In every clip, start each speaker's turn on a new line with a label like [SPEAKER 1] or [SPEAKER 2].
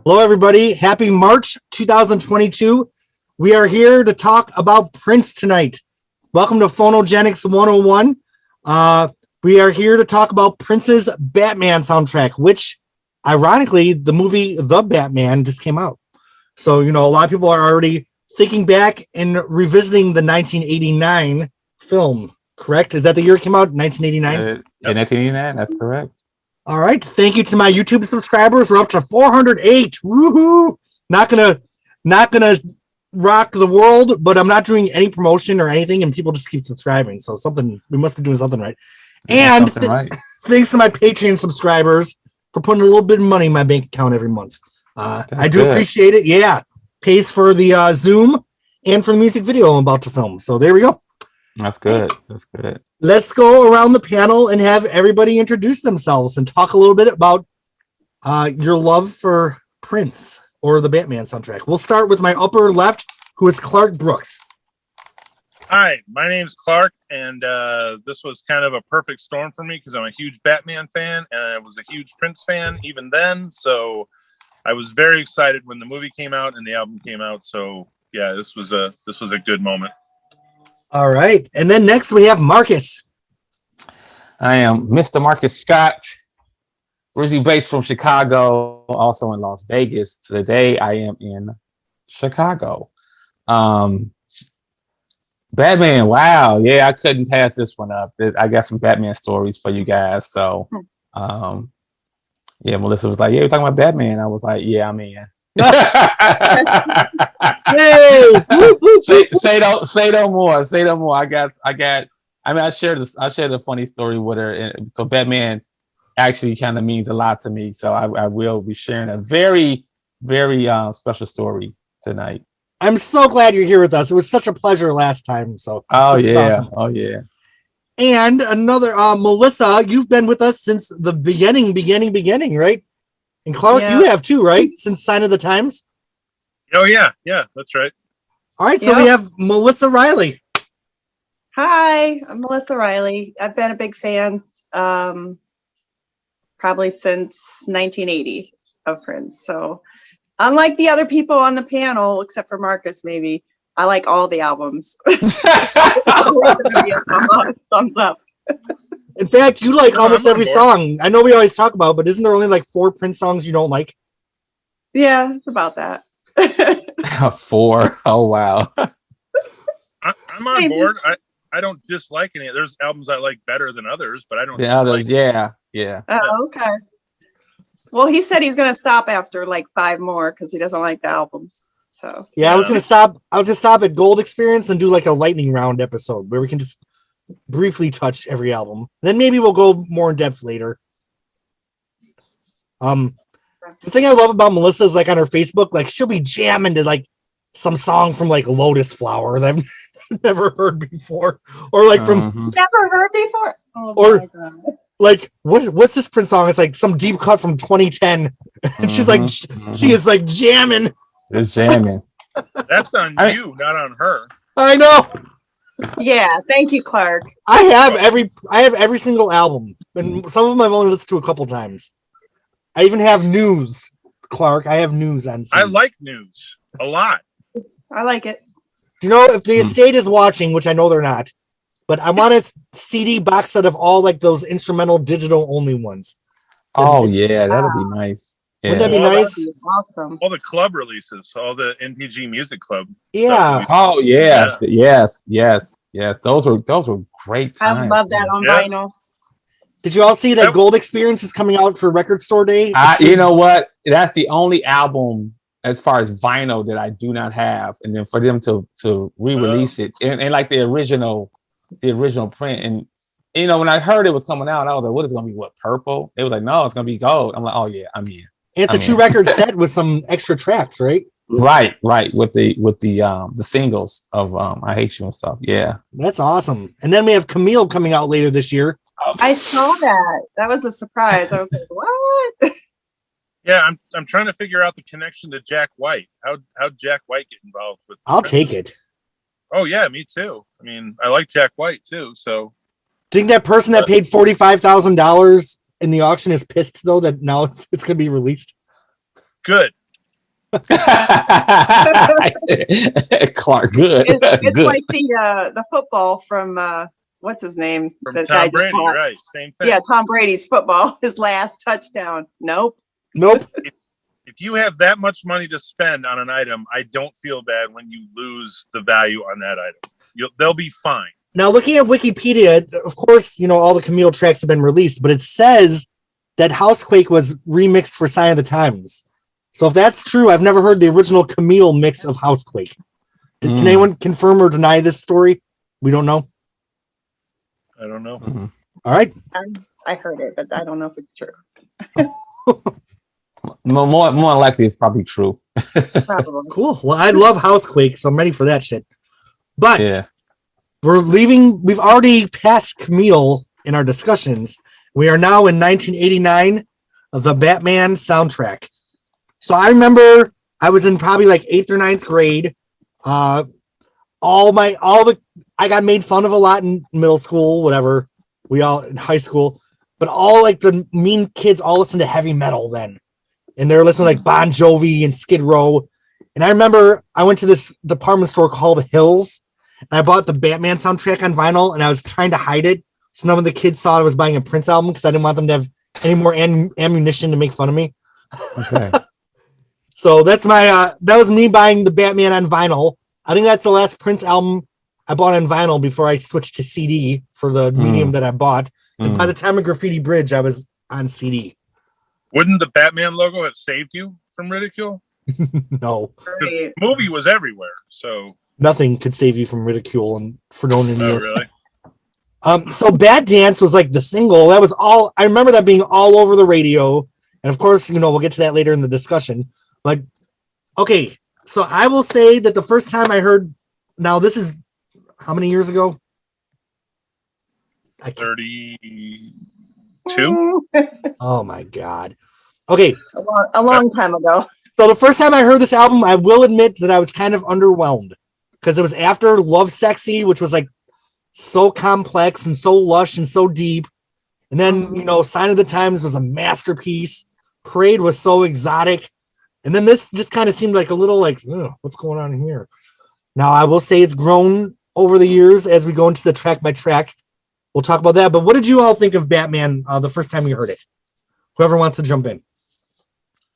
[SPEAKER 1] Hello, everybody. Happy March 2022. We are here to talk about Prince tonight. Welcome to Phonogenics 101. We are here to talk about Prince's Batman soundtrack, which, ironically, the movie The Batman just came out. So, a lot of people are already thinking back and revisiting the 1989 film, correct? Is that the year it came out, 1989?
[SPEAKER 2] In 1989, that's correct.
[SPEAKER 1] All right. Thank you to my YouTube subscribers. We're up to 408. Woohoo! Not gonna rock the world, but I'm not doing any promotion or anything, and people just keep subscribing. So we must be doing something right. And thanks to my Patreon subscribers for putting a little bit of money in my bank account every month. I do appreciate it. Yeah, pays for the Zoom and for the music video I'm about to film. So there we go.
[SPEAKER 2] That's good. That's good.
[SPEAKER 1] Let's go around the panel and have everybody introduce themselves and talk a little bit about your love for Prince or the Batman soundtrack. We'll start with my upper left, who is Clark Brooks.
[SPEAKER 3] Hi, my name's Clark, and this was kind of a perfect storm for me because I'm a huge Batman fan, and I was a huge Prince fan even then. So I was very excited when the movie came out and the album came out. So yeah, this was a good moment.
[SPEAKER 1] All right. And then next we have Marcus.
[SPEAKER 2] I am Mr. Marcus Scott, originally based from Chicago, also in Las Vegas. Today I am in Chicago. Batman, wow. Yeah, I couldn't pass this one up. I got some Batman stories for you guys. So, yeah, Melissa was like, yeah, we're talking about Batman. I was like, yeah, I'm in.
[SPEAKER 1] Hey!
[SPEAKER 2] say no more. I shared a funny story with her. So Batman actually kind of means a lot to me. So I will be sharing a very, very special story tonight.
[SPEAKER 1] I'm so glad you're here with us. It was such a pleasure last time. So
[SPEAKER 2] awesome.
[SPEAKER 1] And another Melissa, you've been with us since the beginning, right? And Clark, you have too, right? Since Sign of the Times.
[SPEAKER 3] Oh yeah, that's right.
[SPEAKER 1] All right, so we have Melissa Riley.
[SPEAKER 4] Hi, I'm Melissa Riley. I've been a big fan probably since 1980 of Prince. So unlike the other people on the panel, except for Marcus, maybe, I like all the albums. Thumbs up.
[SPEAKER 1] In fact, you like almost every song. I know we always talk about, but isn't there only like 4 Prince songs you don't like?
[SPEAKER 4] Yeah, it's about that.
[SPEAKER 2] 4. Oh wow.
[SPEAKER 3] I'm on board. I don't dislike any. There's albums I like better than others, but I don't.
[SPEAKER 2] The others, yeah.
[SPEAKER 4] Oh, okay. Well, he said he's going to stop after like 5 more because he doesn't like the albums. So
[SPEAKER 1] I was going to stop. I was going to stop at Gold Experience and do like a lightning round episode where we can just briefly touch every album. Then maybe we'll go more in depth later. The thing I love about Melissa is like on her Facebook, like she'll be jamming to like some song from like Lotus Flower that I've never heard before, or like from
[SPEAKER 4] never heard before. Oh,
[SPEAKER 1] or my God. Like what's this Prince song? It's like some deep cut from 2010, and she's like she is like jamming.
[SPEAKER 2] It's jamming.
[SPEAKER 3] That's on you, not on her.
[SPEAKER 1] I know.
[SPEAKER 4] Yeah, thank you, Clark.
[SPEAKER 1] I have every single album, and some of them I've only listened to a couple times. I even have News, Clark. I have News on CD.
[SPEAKER 3] I like News a lot.
[SPEAKER 4] I like it.
[SPEAKER 1] If the estate is watching, which I know they're not, but I want a CD box set of all like those instrumental digital only ones.
[SPEAKER 2] Oh yeah, that'd be nice. Yeah.
[SPEAKER 1] Wouldn't that be nice?
[SPEAKER 4] Be awesome.
[SPEAKER 3] All the club releases, all the NPG Music Club.
[SPEAKER 1] Yeah.
[SPEAKER 2] Oh yeah. Yes. Those were great times.
[SPEAKER 4] I love that on vinyl.
[SPEAKER 1] Did you all see that Gold Experience is coming out for Record Store Day?
[SPEAKER 2] You know what? That's the only album as far as vinyl that I do not have, and then for them to re-release it and like the original print, and when I heard it was coming out, I was like, "What is it gonna be? What, purple?" It was like, "No, it's gonna be gold." I'm like, "Oh yeah, I'm in."
[SPEAKER 1] It's a 2-record set with some extra tracks, right?
[SPEAKER 2] Right, with the singles of "I Hate You" and stuff. Yeah,
[SPEAKER 1] that's awesome. And then we have Camille coming out later this year.
[SPEAKER 4] I saw that. That was a surprise. I was like, "What?"
[SPEAKER 3] Yeah, I'm trying to figure out the connection to Jack White. How'd Jack White get involved with?
[SPEAKER 1] I'll take it.
[SPEAKER 3] Oh yeah, me too. I mean, I like Jack White too. So,
[SPEAKER 1] do you think that person that paid $45,000 in the auction is pissed though that now it's going to be released?
[SPEAKER 3] Good.
[SPEAKER 2] Clark, good.
[SPEAKER 4] It's
[SPEAKER 2] Good.
[SPEAKER 4] like the football from what's his name?
[SPEAKER 3] From
[SPEAKER 4] That guy
[SPEAKER 3] Tom
[SPEAKER 4] just
[SPEAKER 3] Brady,
[SPEAKER 4] caught.
[SPEAKER 3] right? Same thing.
[SPEAKER 4] Yeah, Tom Brady's football, his last touchdown. Nope.
[SPEAKER 1] Nope.
[SPEAKER 3] If you have that much money to spend on an item, I don't feel bad when you lose the value on that item. They'll be fine.
[SPEAKER 1] Now, looking at Wikipedia, of course, all the Camille tracks have been released, but it says that Housequake was remixed for Sign of the Times. So if that's true, I've never heard the original Camille mix of Housequake. Can anyone confirm or deny this story? We don't know.
[SPEAKER 3] I don't know.
[SPEAKER 2] Mm-hmm.
[SPEAKER 1] All right.
[SPEAKER 4] I heard it, but I don't know if it's true.
[SPEAKER 2] More likely, it's probably true.
[SPEAKER 4] Probably.
[SPEAKER 1] Cool. Well, I love Housequake, so I'm ready for that shit. But
[SPEAKER 2] Yeah.
[SPEAKER 1] we're leaving. We've already passed Camille in our discussions. We are now in 1989, the Batman soundtrack. So I remember I was in probably like 8th or 9th grade. I got made fun of a lot in middle school, whatever. We all in high school, but all like the mean kids all listened to heavy metal then. And they're listening to like Bon Jovi and Skid Row. And I remember I went to this department store called Hills and I bought the Batman soundtrack on vinyl and I was trying to hide it. So none of the kids saw I was buying a Prince album because I didn't want them to have any more ammunition to make fun of me.
[SPEAKER 2] Okay.
[SPEAKER 1] So that's that was me buying the Batman on vinyl. I think that's the last Prince album I bought on vinyl before I switched to CD for the medium that I bought. Because by the time of Graffiti Bridge, I was on CD.
[SPEAKER 3] Wouldn't the Batman logo have saved you from ridicule?
[SPEAKER 1] No.
[SPEAKER 3] The movie was everywhere, so
[SPEAKER 1] Nothing could save you from ridicule and for no one.
[SPEAKER 3] oh, really?
[SPEAKER 1] So Bad Dance was like the single. That was all. I remember that being all over the radio. And of course, we'll get to that later in the discussion. But okay, so I will say that the first time I heard, now this is how many years ago?
[SPEAKER 3] 32?
[SPEAKER 1] Oh my God. Okay.
[SPEAKER 4] A long time ago.
[SPEAKER 1] So the first time I heard this album, I will admit that I was kind of underwhelmed because it was after Love Sexy, which was like so complex and so lush and so deep. And then, Sign of the Times was a masterpiece. Parade was so exotic. And then this just kind of seemed like a little like, what's going on here? Now, I will say it's grown over the years as we go into the track by track. We'll talk about that. But what did you all think of Batman the first time you heard it? Whoever wants to jump in.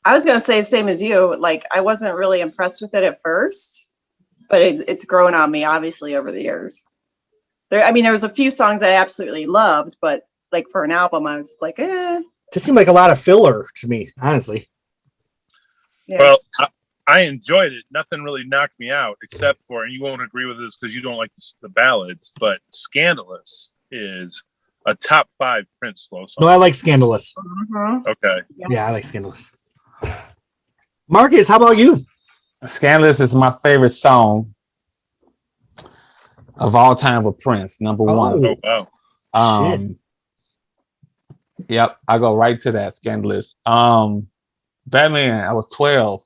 [SPEAKER 4] I was going to say same as you. Like, I wasn't really impressed with it at first, but it's grown on me, obviously, over the years. There was a few songs I absolutely loved, but like for an album, I was just like, eh.
[SPEAKER 1] It seemed like a lot of filler to me, honestly.
[SPEAKER 4] Yeah.
[SPEAKER 3] Well, I enjoyed it. Nothing really knocked me out except for, and you won't agree with this because you don't like the ballads, but Scandalous is a top 5 Prince slow song.
[SPEAKER 1] No, I like Scandalous.
[SPEAKER 3] Okay.
[SPEAKER 1] Yeah, I like Scandalous. Marcus, how about you?
[SPEAKER 2] Scandalous is my favorite song of all time with Prince, number one.
[SPEAKER 3] Oh, wow.
[SPEAKER 1] Shit.
[SPEAKER 2] Yep, I go right to that. Scandalous. Batman, I was 12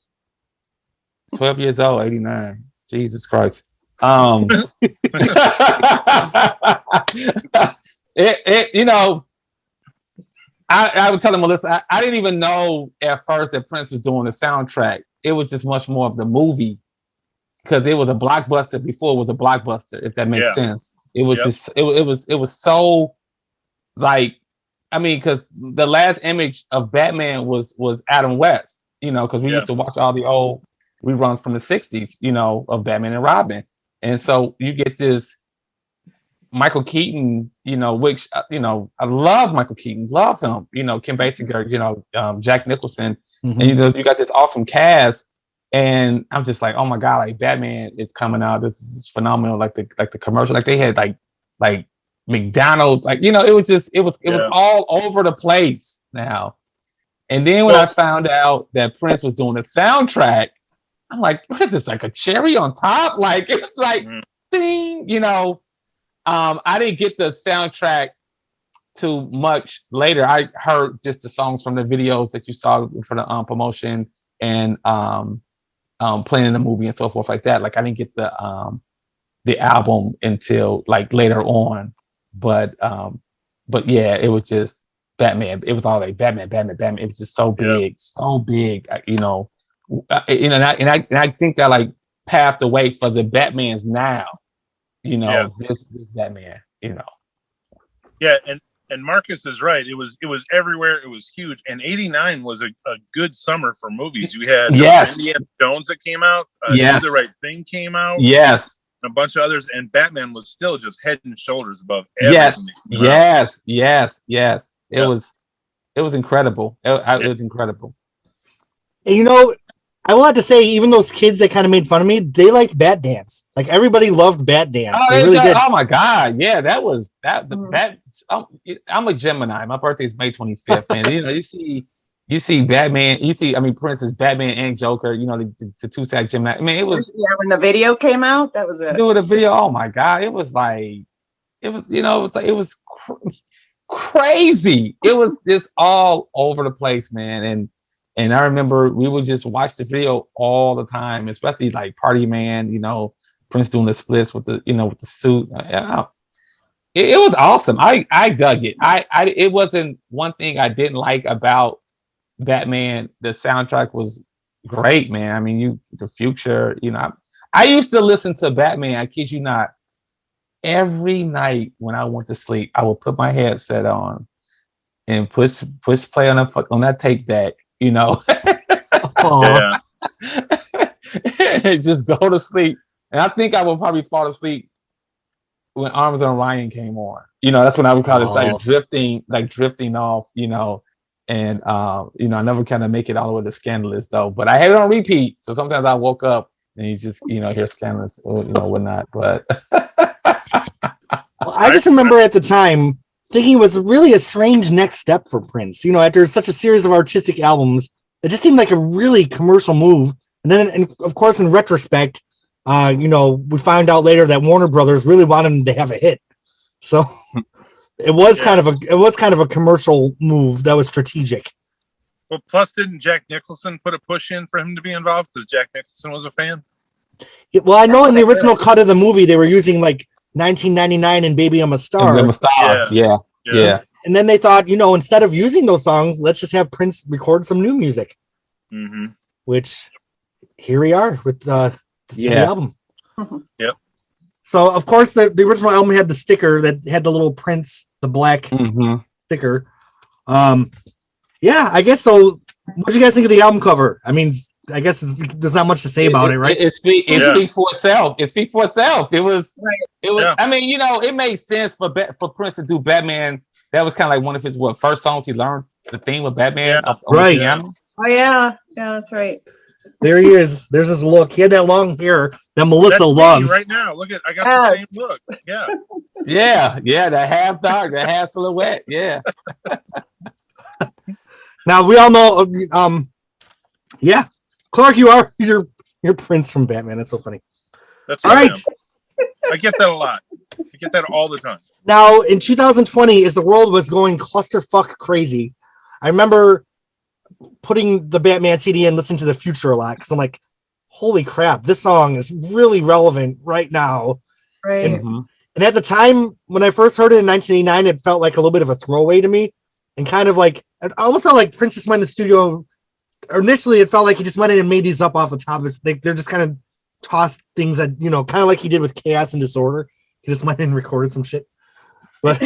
[SPEAKER 2] years old, 89. Jesus Christ. I would tell Melissa, I didn't even know at first that Prince was doing the soundtrack. It was just much more of the movie because it was a blockbuster before it was a blockbuster, if that makes sense. It was just, it was so like, because the last image of Batman was Adam West, because we used to watch all the old reruns from the 60s, of Batman and Robin. And so you get this Michael Keaton, which, I love Michael Keaton, love him, Kim Basinger, Jack Nicholson, and you got this awesome cast. And I'm just like, oh my God, like Batman is coming out. This is phenomenal. Like the commercial, like they had like McDonald's, it was all over the place now. And then when I found out that Prince was doing the soundtrack, I'm like, what is this, like a cherry on top? Like it was like, ding, I didn't get the soundtrack too much later. I heard just the songs from the videos that you saw for the promotion and playing in the movie and so forth like that. Like I didn't get the album until like later on. But yeah, it was just Batman. It was all like Batman. It was just so big, and I think that like paved the way for the Batmans now. This Batman.
[SPEAKER 3] Yeah, and Marcus is right. It was everywhere. It was huge. And '89 was a good summer for movies. You had Indiana Jones that came out. Do the Right Thing came out.
[SPEAKER 2] Yes.
[SPEAKER 3] A bunch of others, and Batman was still just head and shoulders above everything.
[SPEAKER 2] Yes. It was incredible. It was incredible.
[SPEAKER 1] And I will have to say, even those kids that kind of made fun of me, they liked Bat Dance. Like everybody loved Bat Dance. They really did.
[SPEAKER 2] Oh my God. Yeah, that was that. I'm a Gemini. My birthday is May 25th, man. You see Batman, Prince's Batman and Joker, the two-side Gemini. I mean, it was
[SPEAKER 4] when the video came out, that was it.
[SPEAKER 2] Doing the video, oh my God. It was crazy. It was just all over the place, man. And I remember we would just watch the video all the time, especially like Party Man, Prince doing the splits with the, with the suit. It was awesome. I dug it. It wasn't one thing I didn't like about Batman. The soundtrack was great, man. I mean, the Future, I used to listen to Batman, I kid you not, every night when I went to sleep. I would put my headset on and push play on that tape deck,
[SPEAKER 3] Yeah.
[SPEAKER 2] and just go to sleep. And I think I would probably fall asleep when Arms on Ryan came on. That's when I would call it like drifting off, and I never kind of make it all the way to Scandalous though. But I had it on repeat, so sometimes I woke up and you just hear Scandalous or whatnot. But
[SPEAKER 1] well, I just remember at the time thinking it was really a strange next step for Prince. After such a series of artistic albums, it just seemed like a really commercial move. And then, and of course, in retrospect, we found out later that Warner Brothers really wanted him to have a hit. So it was kind of a commercial move that was strategic.
[SPEAKER 3] Well, plus, didn't Jack Nicholson put a push in for him to be involved because Jack Nicholson was a fan?
[SPEAKER 1] Yeah, well, I know in the original cut of the movie they were using like 1999 and Baby I'm a Star.
[SPEAKER 2] Yeah.
[SPEAKER 1] And then they thought, instead of using those songs, let's just have Prince record some new music.
[SPEAKER 3] Mm-hmm.
[SPEAKER 1] Which here we are with the album.
[SPEAKER 3] Yep.
[SPEAKER 1] So of course the original album had the sticker that had the little Prince, the black sticker. I guess so. What do you guys think of the album cover? I mean, I guess there's not much to say about it, right?
[SPEAKER 2] It speaks for itself. It speaks for itself. It was.
[SPEAKER 3] Yeah.
[SPEAKER 2] I mean, it made sense for Prince to do Batman. That was kind of like one of his first songs he learned the theme of Batman. On the piano.
[SPEAKER 4] Oh yeah, that's right.
[SPEAKER 1] There he is. There's his look. He had that long hair that Melissa loves.
[SPEAKER 3] Right now, look I got the same look. Yeah.
[SPEAKER 2] Yeah. The half dark, the half silhouette. Yeah.
[SPEAKER 1] Now we all know. Clark, you're Prince from Batman. That's so funny.
[SPEAKER 3] That's
[SPEAKER 1] all right.
[SPEAKER 3] I get that a lot. I get that all the time.
[SPEAKER 1] Now in 2020, as the world was going clusterfuck crazy, I remember putting the Batman CD and listening to the Future a lot because I'm like, holy crap, this song is really relevant right now.
[SPEAKER 4] Right.
[SPEAKER 1] And at the time when I first heard it in 1989, it felt like a little bit of a throwaway to me, and kind of like it almost felt like Prince just went in the studio. Initially, it felt like he just went in and made these up off the top. They're just kind of tossed things that kind of like he did with Chaos and Disorder. He just went in and recorded some shit. But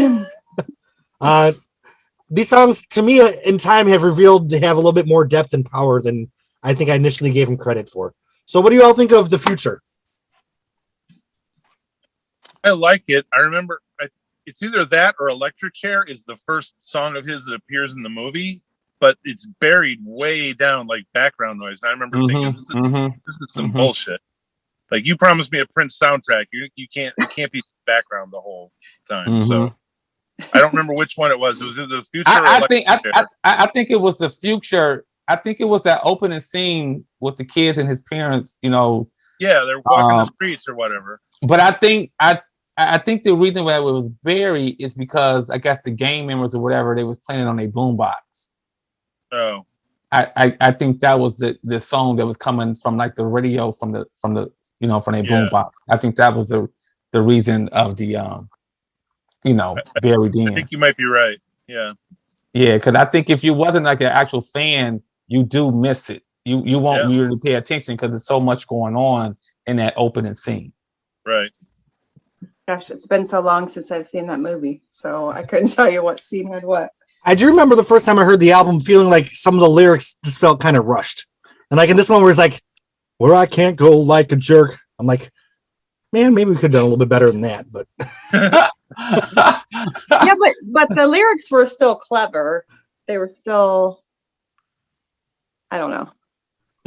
[SPEAKER 1] these songs, to me, in time, have revealed to have a little bit more depth and power than I think I initially gave him credit for. So what do you all think of The Future?
[SPEAKER 3] I like it. I remember it's either that or Electric Chair is the first song of his that appears in the movie, but it's buried way down like background noise. And I remember thinking, this is some bullshit. Like, you promised me a Prince soundtrack. You can't be background the whole time. So I don't remember which one it was. It was either The Future or Electric Chair.
[SPEAKER 2] I think it was The Future. I think it was that opening scene with the kids and his parents,
[SPEAKER 3] Yeah, they're walking the streets or whatever.
[SPEAKER 2] But I think the reason why it was buried is because I guess the gang members or whatever, they was playing on a boombox.
[SPEAKER 3] Oh.
[SPEAKER 2] I think that was the song that was coming from like the radio from a boombox. I think that was the reason of the buried in.
[SPEAKER 3] I think you might be right. Yeah.
[SPEAKER 2] Yeah, because I think if you wasn't like an actual fan, you do miss it. You won't really pay attention because there's so much going on in that opening scene.
[SPEAKER 3] Right.
[SPEAKER 4] Gosh, it's been so long since I've seen that movie, so I couldn't tell you what scene had what.
[SPEAKER 1] I do remember the first time I heard the album feeling like some of the lyrics just felt kind of rushed. And like in this one where it's like, where I can't go like a jerk. I'm like, man, maybe we could have done a little bit better than that. But
[SPEAKER 4] yeah, but the lyrics were still clever. They were still, I don't know.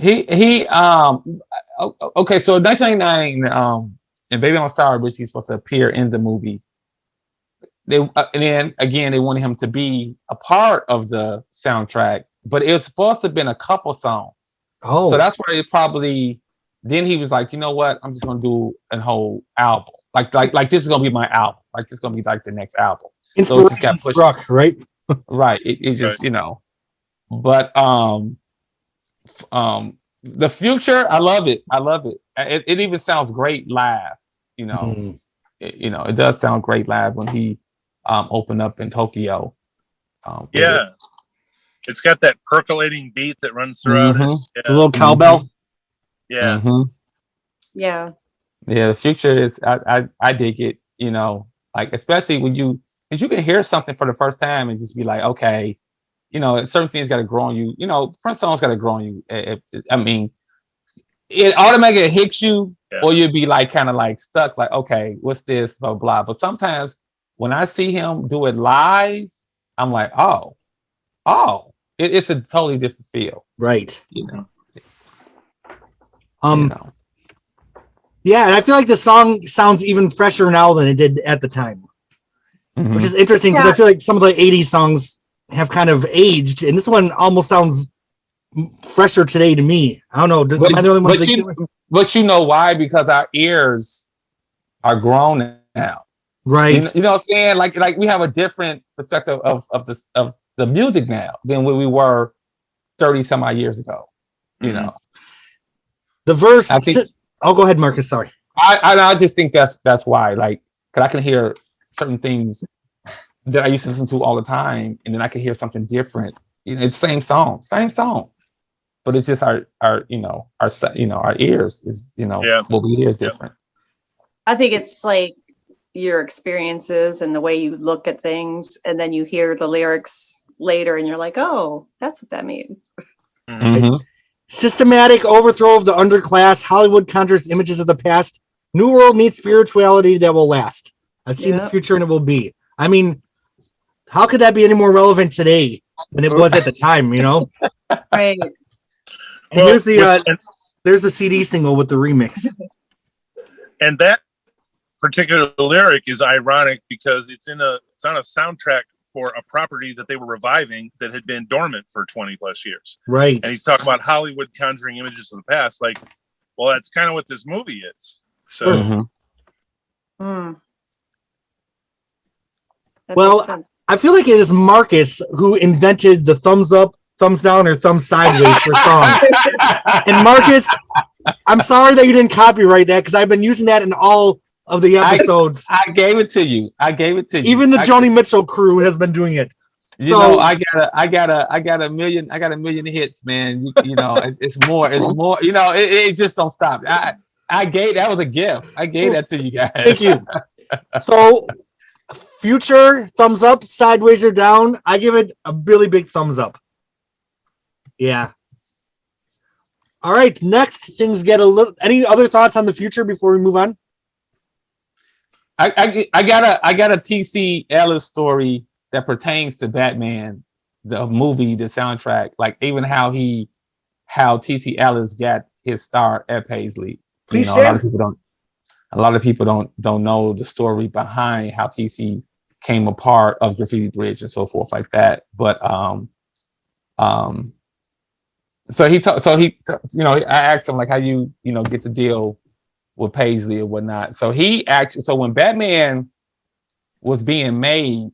[SPEAKER 2] Okay, so in 1999, and Baby on Sour Bridge, he's supposed to appear in the movie. And then again, they wanted him to be a part of the soundtrack, but it was supposed to have been a couple songs.
[SPEAKER 1] oh,
[SPEAKER 2] So that's why it probably. Then he was like, you know what? I'm just gonna do a whole album. Like this is gonna be my album. Like this is gonna be like the next album. So it just got pushed.
[SPEAKER 1] struck, right?
[SPEAKER 2] Right. It just But the future, I love it. It even sounds great live. It does sound great live when he opened up in Tokyo.
[SPEAKER 3] It's got that percolating beat that runs throughout it. Yeah.
[SPEAKER 1] The little cowbell.
[SPEAKER 3] Yeah.
[SPEAKER 4] Yeah.
[SPEAKER 2] The future is I dig it, like especially when because you can hear something for the first time and just be like, okay, certain things got to grow on you. Prince songs got to grow on you. I mean, it automatically hits you, or you'd be like kind of like stuck, like, okay, what's this, blah, blah. But sometimes when I see him do it live, I'm like, it's a totally different feel.
[SPEAKER 1] Right. Yeah, and I feel like the song sounds even fresher now than it did at the time, which is interesting because I feel like some of the 80s songs have kind of aged, and this one almost sounds fresher today to me. I don't know. Am I the only one?
[SPEAKER 2] But you know why? Because our ears are grown now.
[SPEAKER 1] Right.
[SPEAKER 2] You know what I'm saying? Like we have a different perspective of the music now than when we were 30 some odd years ago.
[SPEAKER 1] The verse. Go ahead, Marcus. Sorry.
[SPEAKER 2] I just think that's why. Like, because I can hear certain things that I used to listen to all the time, and then I can hear something different. It's same song, but it's just our ears is what we hear is different.
[SPEAKER 4] I think it's like your experiences and the way you look at things, and then you hear the lyrics later, and you're like, oh, that's what that means.
[SPEAKER 1] Systematic overthrow of the underclass. Hollywood conjures images of the past. New world meets spirituality that will last. I've seen the future and it will be. I mean, how could that be any more relevant today than it was at the time,
[SPEAKER 4] Right.
[SPEAKER 1] And there's the CD single with the remix.
[SPEAKER 3] And that particular lyric is ironic because it's on a soundtrack for a property that they were reviving that had been dormant for 20 plus years.
[SPEAKER 1] Right.
[SPEAKER 3] And he's talking about Hollywood conjuring images of the past. Like, well, that's kind of what this movie is. So,
[SPEAKER 1] well, I feel like it is Marcus who invented the thumbs up, thumbs down, or thumbs sideways for songs. And Marcus, I'm sorry that you didn't copyright that because I've been using that in all of the episodes.
[SPEAKER 2] I gave it to you.
[SPEAKER 1] Even the Joni Mitchell crew has been doing it.
[SPEAKER 2] I got a million hits, man. It's more. It just don't stop. That was a gift. I gave that to you guys.
[SPEAKER 1] Thank you. So, future, thumbs up, sideways or down. I give it a really big thumbs up. Yeah. All right. Next, things get a little. Any other thoughts on the future before we move on?
[SPEAKER 2] I got a TC Ellis story that pertains to Batman, the movie, the soundtrack, like even how TC Ellis got his start at Paisley.
[SPEAKER 1] Please share.
[SPEAKER 2] A lot of people don't know the story behind how TC came a part of Graffiti Bridge and so forth like that. But so I asked him like how you get the deal with Paisley or whatnot. So when Batman was being made,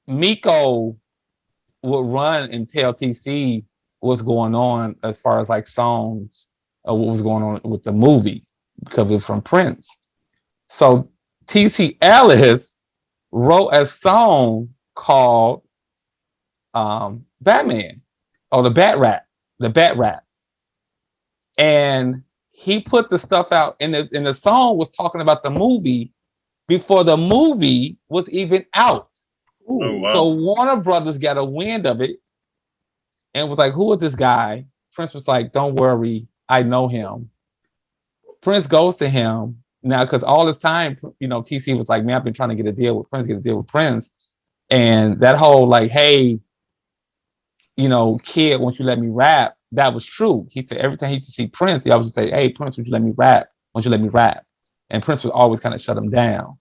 [SPEAKER 2] Miko would run and tell TC what's going on as far as like songs or what was going on with the movie because it was from Prince. So TC Ellis wrote a song called Batman. the bat rap. And he put the stuff out, and the song was talking about the movie before the movie was even out.
[SPEAKER 3] Oh, wow.
[SPEAKER 2] So Warner Brothers got a wind of it and was like, who is this guy? Prince was like, don't worry, I know him. Prince goes to him now, because all this time, TC was like, man, I've been trying to get a deal with Prince. And that whole like, hey, kid, won't you let me rap? That was true. He said every time he used to see Prince, he always say, hey, Prince, would you let me rap? Won't you let me rap? And Prince would always kind of shut him down.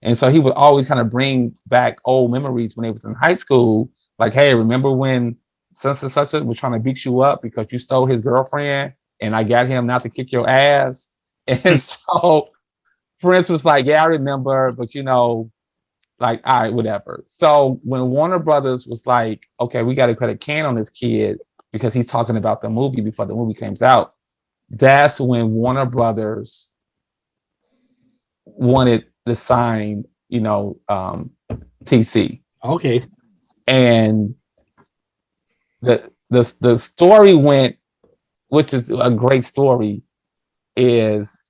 [SPEAKER 2] And so he would always kind of bring back old memories when they was in high school. Like, hey, remember when such and such was trying to beat you up because you stole his girlfriend and I got him not to kick your ass? And so Prince was like, yeah, I remember, but like, all right, whatever. So when Warner Brothers was like, okay, we got to put a can on this kid because he's talking about the movie before the movie comes out, that's when Warner Brothers wanted to sign, TC.
[SPEAKER 1] Okay.
[SPEAKER 2] And the story went, which is a great story, is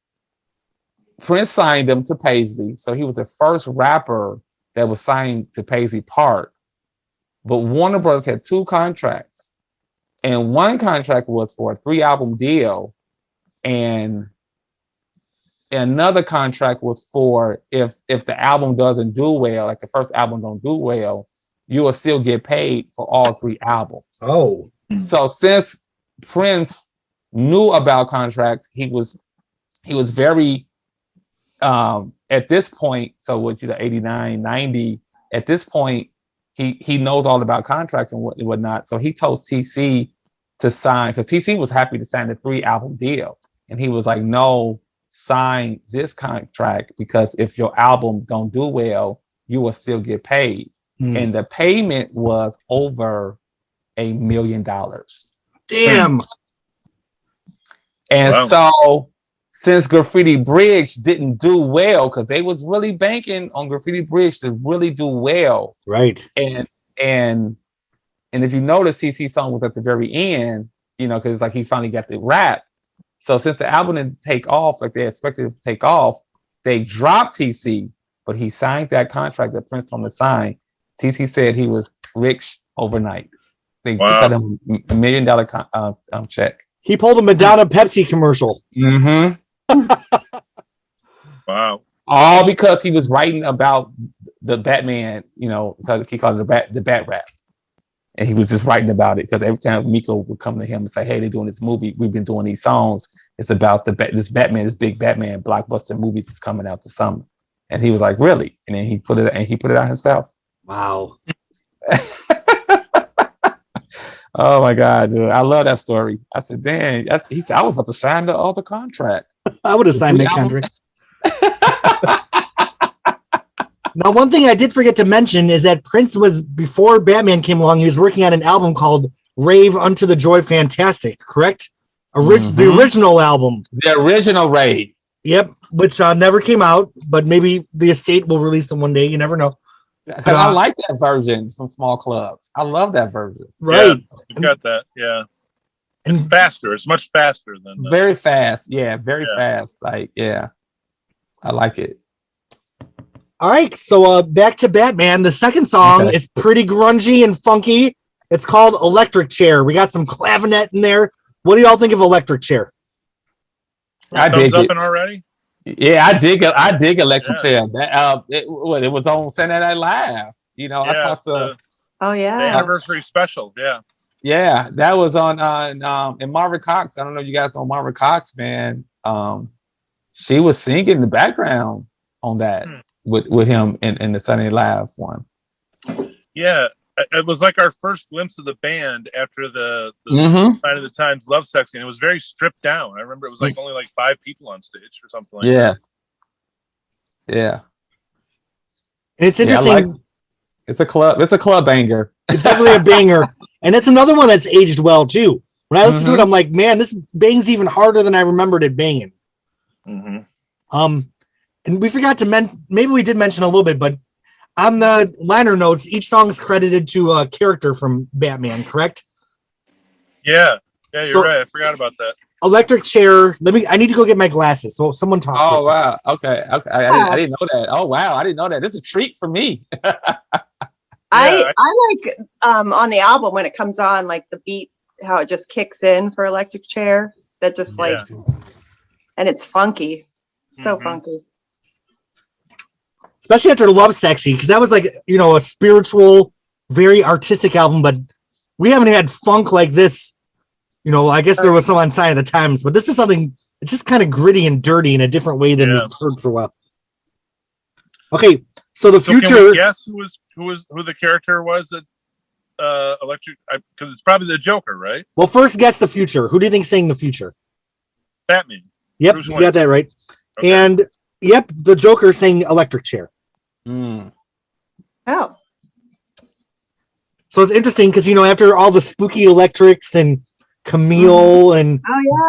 [SPEAKER 2] Prince signed him to Paisley. So he was the first rapper that was signed to Paisley Park. But Warner Brothers had 2 contracts. And one contract was for a 3-album deal. And another contract was for if the album doesn't do well, like the first album don't do well, you will still get paid for all 3 albums.
[SPEAKER 1] Oh.
[SPEAKER 2] So since Prince knew about contracts, he was very at this point, so what 89, 90, at this point, he knows all about contracts and whatnot. So he told TC to sign, because TC was happy to sign the 3-album deal. And he was like, no, sign this contract, because if your album don't do well, you will still get paid. And the payment was over $1 million.
[SPEAKER 1] Damn.
[SPEAKER 2] And so since Graffiti Bridge didn't do well, because they was really banking on Graffiti Bridge to really do well.
[SPEAKER 1] Right.
[SPEAKER 2] And if you notice, TC's song was at the very end, because it's like he finally got the rap. So since the album didn't take off like they expected it to take off, they dropped TC, but he signed that contract that Prince told him to sign. TC said he was rich overnight. They got him $1 million check.
[SPEAKER 1] He pulled a Madonna Pepsi commercial.
[SPEAKER 2] Mm-hmm.
[SPEAKER 3] Wow.
[SPEAKER 2] All because he was writing about the Batman, because he called it the bat rap. And he was just writing about it because every time Miko would come to him and say, hey, they're doing this movie. We've been doing these songs. It's about this big Batman blockbuster movie that's coming out this summer. And he was like, really? And then he put it out himself.
[SPEAKER 1] Wow.
[SPEAKER 2] Oh my God, dude. I love that story. I said, dang, he said, I was about to sign the other contract.
[SPEAKER 1] I would have signed that contract. Now, one thing I did forget to mention is that Prince was, before Batman came along, he was working on an album called Rave Unto the Joy Fantastic, correct? The original album. The
[SPEAKER 2] original Rave.
[SPEAKER 1] Yep, which never came out, but maybe the estate will release them one day. You never know.
[SPEAKER 2] I like that version from Small Clubs. I love that version.
[SPEAKER 1] Right.
[SPEAKER 3] Yeah, you got that. Yeah. It's faster. It's much faster than that.
[SPEAKER 2] Very fast. Yeah, very fast. Like, yeah. I like it.
[SPEAKER 1] All right, so back to Batman. The second song is pretty grungy and funky. It's called Electric Chair. We got some clavinet in there. What do y'all think of Electric Chair?
[SPEAKER 2] I dig it.
[SPEAKER 3] Already?
[SPEAKER 2] Yeah, I dig Electric Chair. That it was on Saturday Night Live. I talked to
[SPEAKER 4] the
[SPEAKER 3] anniversary special. Yeah.
[SPEAKER 2] Yeah, that was on and Marvin Cox. I don't know if you guys know Marvin Cox, man. She was singing in the background on that with him in the Saturday Night Live one. Yeah.
[SPEAKER 3] It was like our first glimpse of the band after the Sign of the Times Love Sexy, and it was very stripped down. I remember it was like only like 5 people on stage or something like that.
[SPEAKER 2] Yeah.
[SPEAKER 1] It's interesting.
[SPEAKER 2] It's a club banger.
[SPEAKER 1] It's definitely a banger. And it's another one that's aged well too. When I listen to it, I'm like, man, this bangs even harder than I remembered it banging. And we forgot to maybe we did mention a little bit, but on the liner notes, each song is credited to a character from Batman, correct?
[SPEAKER 3] Yeah, you're
[SPEAKER 1] So-
[SPEAKER 3] right. I forgot about that.
[SPEAKER 1] Electric Chair. I need to go get my glasses. So someone talk.
[SPEAKER 2] Oh
[SPEAKER 1] first.
[SPEAKER 2] wow. Okay. I didn't know that. Oh wow. I didn't know that. This is a treat for me.
[SPEAKER 4] I like on the album when it comes on, like the beat, how it just kicks in for Electric Chair. That just like, and it's funky, so funky.
[SPEAKER 1] Especially after Love Sexy, because that was like, a spiritual, very artistic album, but we haven't had funk like this. I guess there was some on Sign of the Times, but this is something, it's just kind of gritty and dirty in a different way than we've heard for a while. Okay, so the future.
[SPEAKER 3] Can we guess who the character was that Electric? Because it's probably the Joker, right?
[SPEAKER 1] Well, first guess the future. Who do you think sang the future?
[SPEAKER 3] Batman.
[SPEAKER 1] Yep,
[SPEAKER 3] Bruce
[SPEAKER 1] you
[SPEAKER 3] Wayne.
[SPEAKER 1] got that right.
[SPEAKER 3] Okay.
[SPEAKER 1] And yep, the Joker sang Electric Chair.
[SPEAKER 2] Mm.
[SPEAKER 4] Oh,
[SPEAKER 1] So it's interesting because after all the spooky electrics and Camille and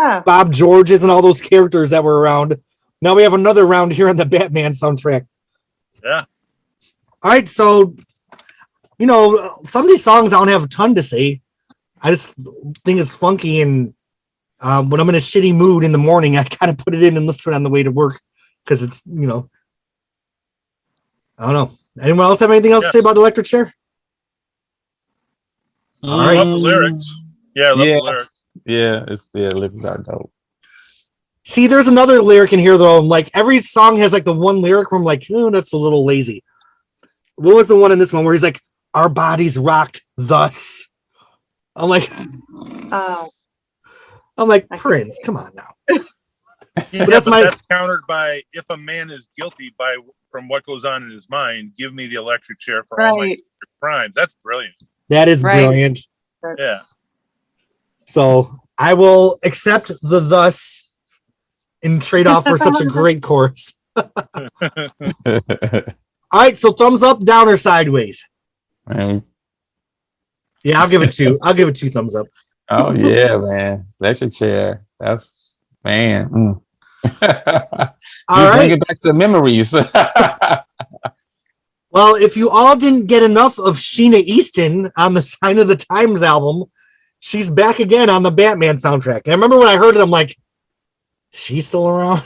[SPEAKER 4] yeah.
[SPEAKER 1] Bob George's and all those characters that were around, now we have another round here on the Batman soundtrack.
[SPEAKER 3] Yeah.
[SPEAKER 1] All right, so some of these songs I don't have a ton to say. I just think it's funky, and when I'm in a shitty mood in the morning, I kind of put it in and listen to it on the way to work because it's I don't know. Anyone else have anything else to say about Electric Chair?
[SPEAKER 3] I love the lyrics. Yeah, I love the lyrics.
[SPEAKER 2] Yeah, the lyrics are dope.
[SPEAKER 1] See, there's another lyric in here though. Like every song has like the one lyric where I'm like, oh, that's a little lazy. What was the one in this one where he's like, our bodies rocked thus? I'm like, Prince, come on now.
[SPEAKER 3] Yeah,
[SPEAKER 1] that's
[SPEAKER 3] that's countered by if a man is guilty from what goes on in his mind, give me the electric chair for all my crimes. That's brilliant.
[SPEAKER 1] That is brilliant.
[SPEAKER 3] Yeah.
[SPEAKER 1] So I will accept the thus and trade off for such a great chorus. All right, so thumbs up, down, or sideways?
[SPEAKER 2] Man.
[SPEAKER 1] Yeah, I'll give it two. I'll give it 2 thumbs up.
[SPEAKER 2] Oh yeah, man. Electric Chair. That's man.
[SPEAKER 1] All right.
[SPEAKER 2] Bring it back to memories.
[SPEAKER 1] Well, if you all didn't get enough of Sheena Easton on the Sign of the Times album, she's back again on the Batman soundtrack. And I remember when I heard it, I'm like, she's still around?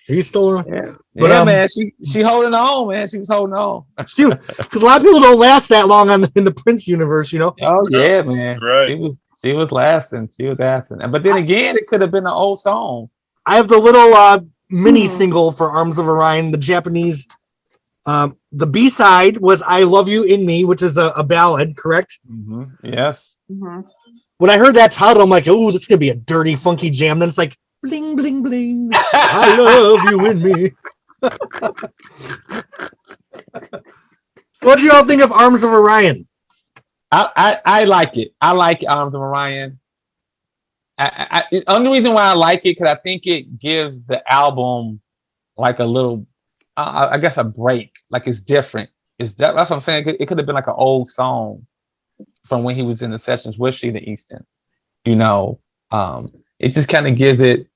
[SPEAKER 1] She's still around?
[SPEAKER 2] Yeah,
[SPEAKER 1] But,
[SPEAKER 2] man. She holding on, man. She was holding on.
[SPEAKER 1] Because a lot of people don't last that long in the Prince universe,
[SPEAKER 2] Oh, yeah, man.
[SPEAKER 3] Right.
[SPEAKER 2] She was lasting. She was lasting. But then again, it could have been an old song.
[SPEAKER 1] I have the little mini single for Arms of Orion, the Japanese. The B-side was I Love You in Me, which is a ballad, correct?
[SPEAKER 2] Mm-hmm. Yes.
[SPEAKER 4] Mm-hmm.
[SPEAKER 1] When I heard that title, I'm like, oh, this is going to be a dirty, funky jam. Then it's like, bling, bling, bling. I love you in me. What do y'all think of Arms of Orion?
[SPEAKER 2] I like it. I like Arms of Orion. The only reason why I like it because I think it gives the album like a little, I guess, a break. Like it's different. That's what I'm saying. It could have been like an old song from when he was in the sessions with Sheena Easton. It just kind of gives it.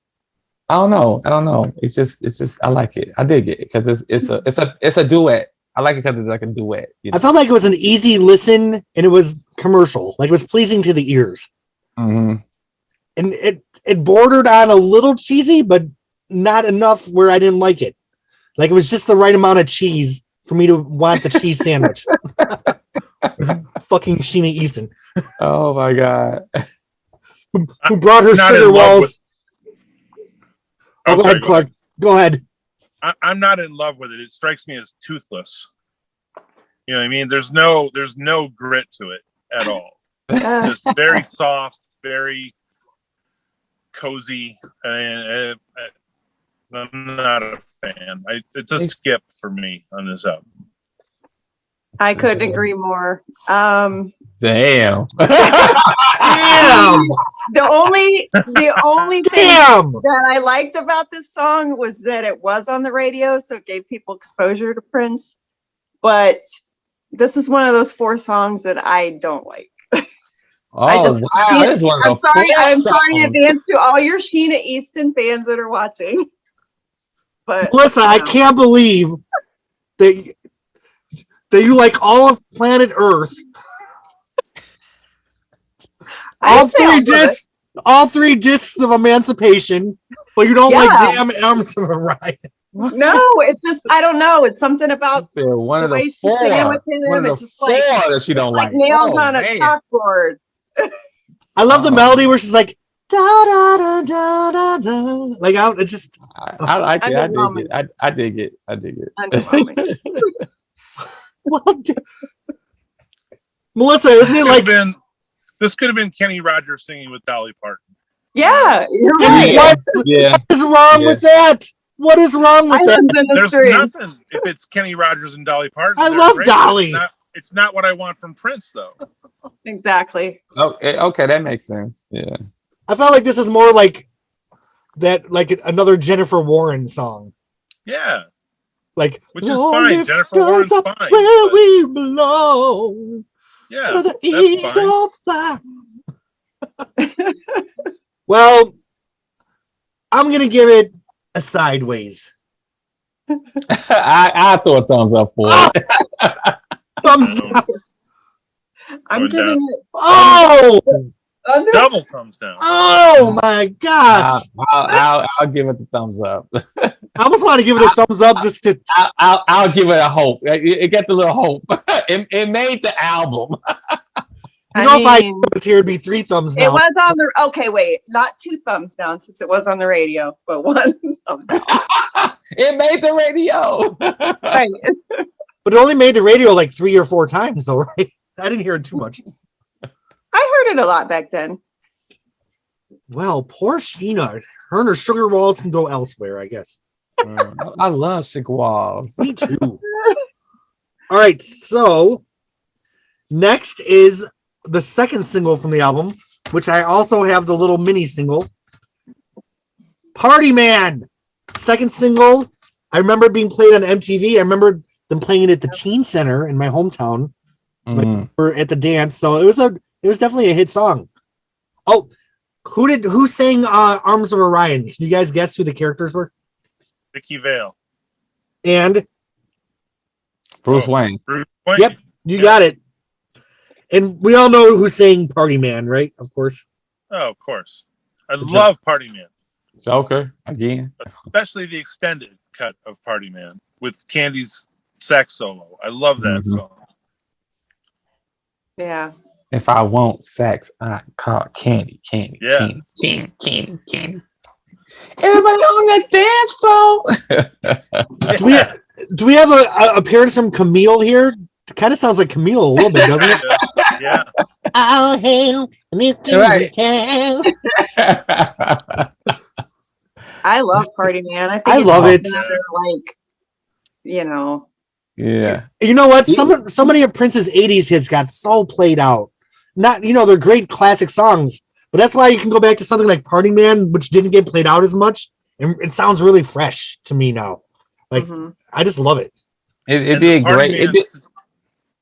[SPEAKER 2] I don't know. It's just. I like it. I dig it because it's a duet. I like it because it's like a duet.
[SPEAKER 1] I felt like it was an easy listen and it was commercial. Like it was pleasing to the ears.
[SPEAKER 2] Mm-hmm.
[SPEAKER 1] And it bordered on a little cheesy, but not enough where I didn't like it. Like it was just the right amount of cheese for me to want the cheese sandwich. Fucking Sheena Easton.
[SPEAKER 2] Oh my God.
[SPEAKER 1] Who brought her sugar walls. Go ahead, Clark. Go ahead.
[SPEAKER 3] I'm not in love with it. It strikes me as toothless. You know what I mean? There's no grit to it at all. It's just very soft, very cozy, and I'm not a fan. It's a skip for me on this album.
[SPEAKER 4] I couldn't agree more.
[SPEAKER 2] Damn.
[SPEAKER 1] Damn.
[SPEAKER 4] The only thing
[SPEAKER 1] Damn.
[SPEAKER 4] that I liked about this song was that it was on the radio, so it gave people exposure to Prince. But this is one of those 4 songs that I don't like.
[SPEAKER 2] Oh wow! This is one of the
[SPEAKER 4] I'm sorry in advance to all your Sheena Easton fans that are watching. But
[SPEAKER 1] Melissa, I can't believe that you like all of planet Earth All three discs of Emancipation, but you don't like Damn Arms of Orion.
[SPEAKER 4] No, it's just I don't know. It's something about
[SPEAKER 2] one of
[SPEAKER 4] the way
[SPEAKER 2] the
[SPEAKER 4] she's
[SPEAKER 2] four.
[SPEAKER 4] singing with him.
[SPEAKER 2] One of the
[SPEAKER 4] It's just
[SPEAKER 2] four
[SPEAKER 4] like
[SPEAKER 2] that she don't like.
[SPEAKER 4] nails on a chalkboard.
[SPEAKER 1] I love the melody where she's like da da da da da da. Like it's just.
[SPEAKER 2] I like it. I dig it. I dig it.
[SPEAKER 1] Well, Melissa, isn't it like
[SPEAKER 3] this could have been Kenny Rogers singing with Dolly Parton?
[SPEAKER 4] Yeah, you're right.
[SPEAKER 1] What is wrong with that? What is wrong with that?
[SPEAKER 3] There's nothing if it's Kenny Rogers and Dolly Parton.
[SPEAKER 1] I love Dolly.
[SPEAKER 3] It's not what I want from Prince, though.
[SPEAKER 4] Exactly.
[SPEAKER 2] Okay, that makes sense. Yeah.
[SPEAKER 1] I felt like this is more like that, like another Jennifer Warren song.
[SPEAKER 3] Yeah.
[SPEAKER 1] Like,
[SPEAKER 3] which is fine. Jennifer Warren's fine.
[SPEAKER 1] Where we belong.
[SPEAKER 3] Yeah.
[SPEAKER 1] Where the eagles fly. Well, I'm gonna give it a sideways.
[SPEAKER 2] I throw a thumbs up for it.
[SPEAKER 1] Thumbs down.
[SPEAKER 4] I'm giving it.
[SPEAKER 3] Double thumbs down.
[SPEAKER 1] Oh my gosh!
[SPEAKER 2] I'll give it the thumbs up.
[SPEAKER 1] I almost want to give it a thumbs up just to.
[SPEAKER 2] I'll give it a hope. It gets a little hope. It made the album.
[SPEAKER 1] If I was here, it'd be 3 thumbs down.
[SPEAKER 4] It was on the not 2 thumbs down since it was on the radio, but 1 thumb down.
[SPEAKER 2] It made the radio.
[SPEAKER 4] Right.
[SPEAKER 1] But it only made the radio like 3 or 4 times, though, right? I didn't hear it too much.
[SPEAKER 4] I heard it a lot back then.
[SPEAKER 1] Well, poor Sheena. Her and her sugar walls can go elsewhere, I guess.
[SPEAKER 2] I love sugar walls.
[SPEAKER 1] Me too. All right, so next is the second single from the album, which I also have the little mini single. Party Man. Second single. I remember it being played on MTV. I remember them playing it at the Teen Center in my hometown. Like, or at the dance. So it was definitely a hit song. Oh, who sang Arms of Orion? Can you guys guess who the characters were?
[SPEAKER 3] Vicky Vale.
[SPEAKER 1] And
[SPEAKER 2] Bruce Wayne.
[SPEAKER 1] Yep, you got it. And we all know who sang Party Man, right? Of course.
[SPEAKER 3] Oh, of course. I love Party Man.
[SPEAKER 2] Joker, again.
[SPEAKER 3] Especially the extended cut of Party Man with Candy's sax solo. I love that song.
[SPEAKER 4] Yeah.
[SPEAKER 2] If I want sax, I call Candy. Candy. Everybody on the dance floor.
[SPEAKER 1] Do we have a appearance from Camille here? It kind of sounds like Camille a little bit, doesn't it?
[SPEAKER 3] Yeah.
[SPEAKER 1] I'll hail anything you can.
[SPEAKER 4] I love Party Man.
[SPEAKER 1] I love it.
[SPEAKER 2] Yeah.
[SPEAKER 1] You know what? So many of Prince's 80s hits got so played out. Not, they're great classic songs, but that's why you can go back to something like Party Man, which didn't get played out as much. And it sounds really fresh to me now. Like, I just love it.
[SPEAKER 2] It did great.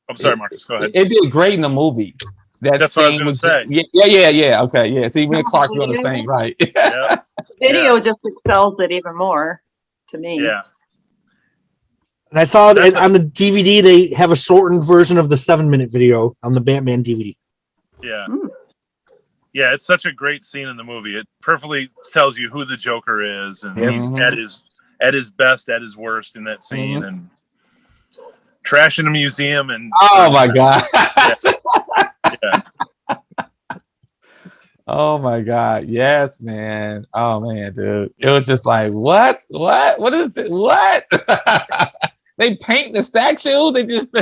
[SPEAKER 3] I'm sorry, Marcus. Go ahead.
[SPEAKER 2] It did great in the movie.
[SPEAKER 3] That's what I was going to say.
[SPEAKER 2] Yeah. Okay, yeah. See, me and Clark were on the same, right?
[SPEAKER 3] Yeah.
[SPEAKER 4] Video just excels it even more to me.
[SPEAKER 3] Yeah.
[SPEAKER 1] And I saw that on the DVD, they have a shortened version of the 7-minute video on the Batman DVD.
[SPEAKER 3] Yeah. Yeah, it's such a great scene in the movie. It perfectly tells you who the Joker is, and he's at his best, at his worst in that scene, and trashing a museum. And
[SPEAKER 2] oh my god!
[SPEAKER 3] Yeah.
[SPEAKER 2] Oh my god! Yes, man. Oh man, dude, it was just like, what is it? What? They paint the statue. They just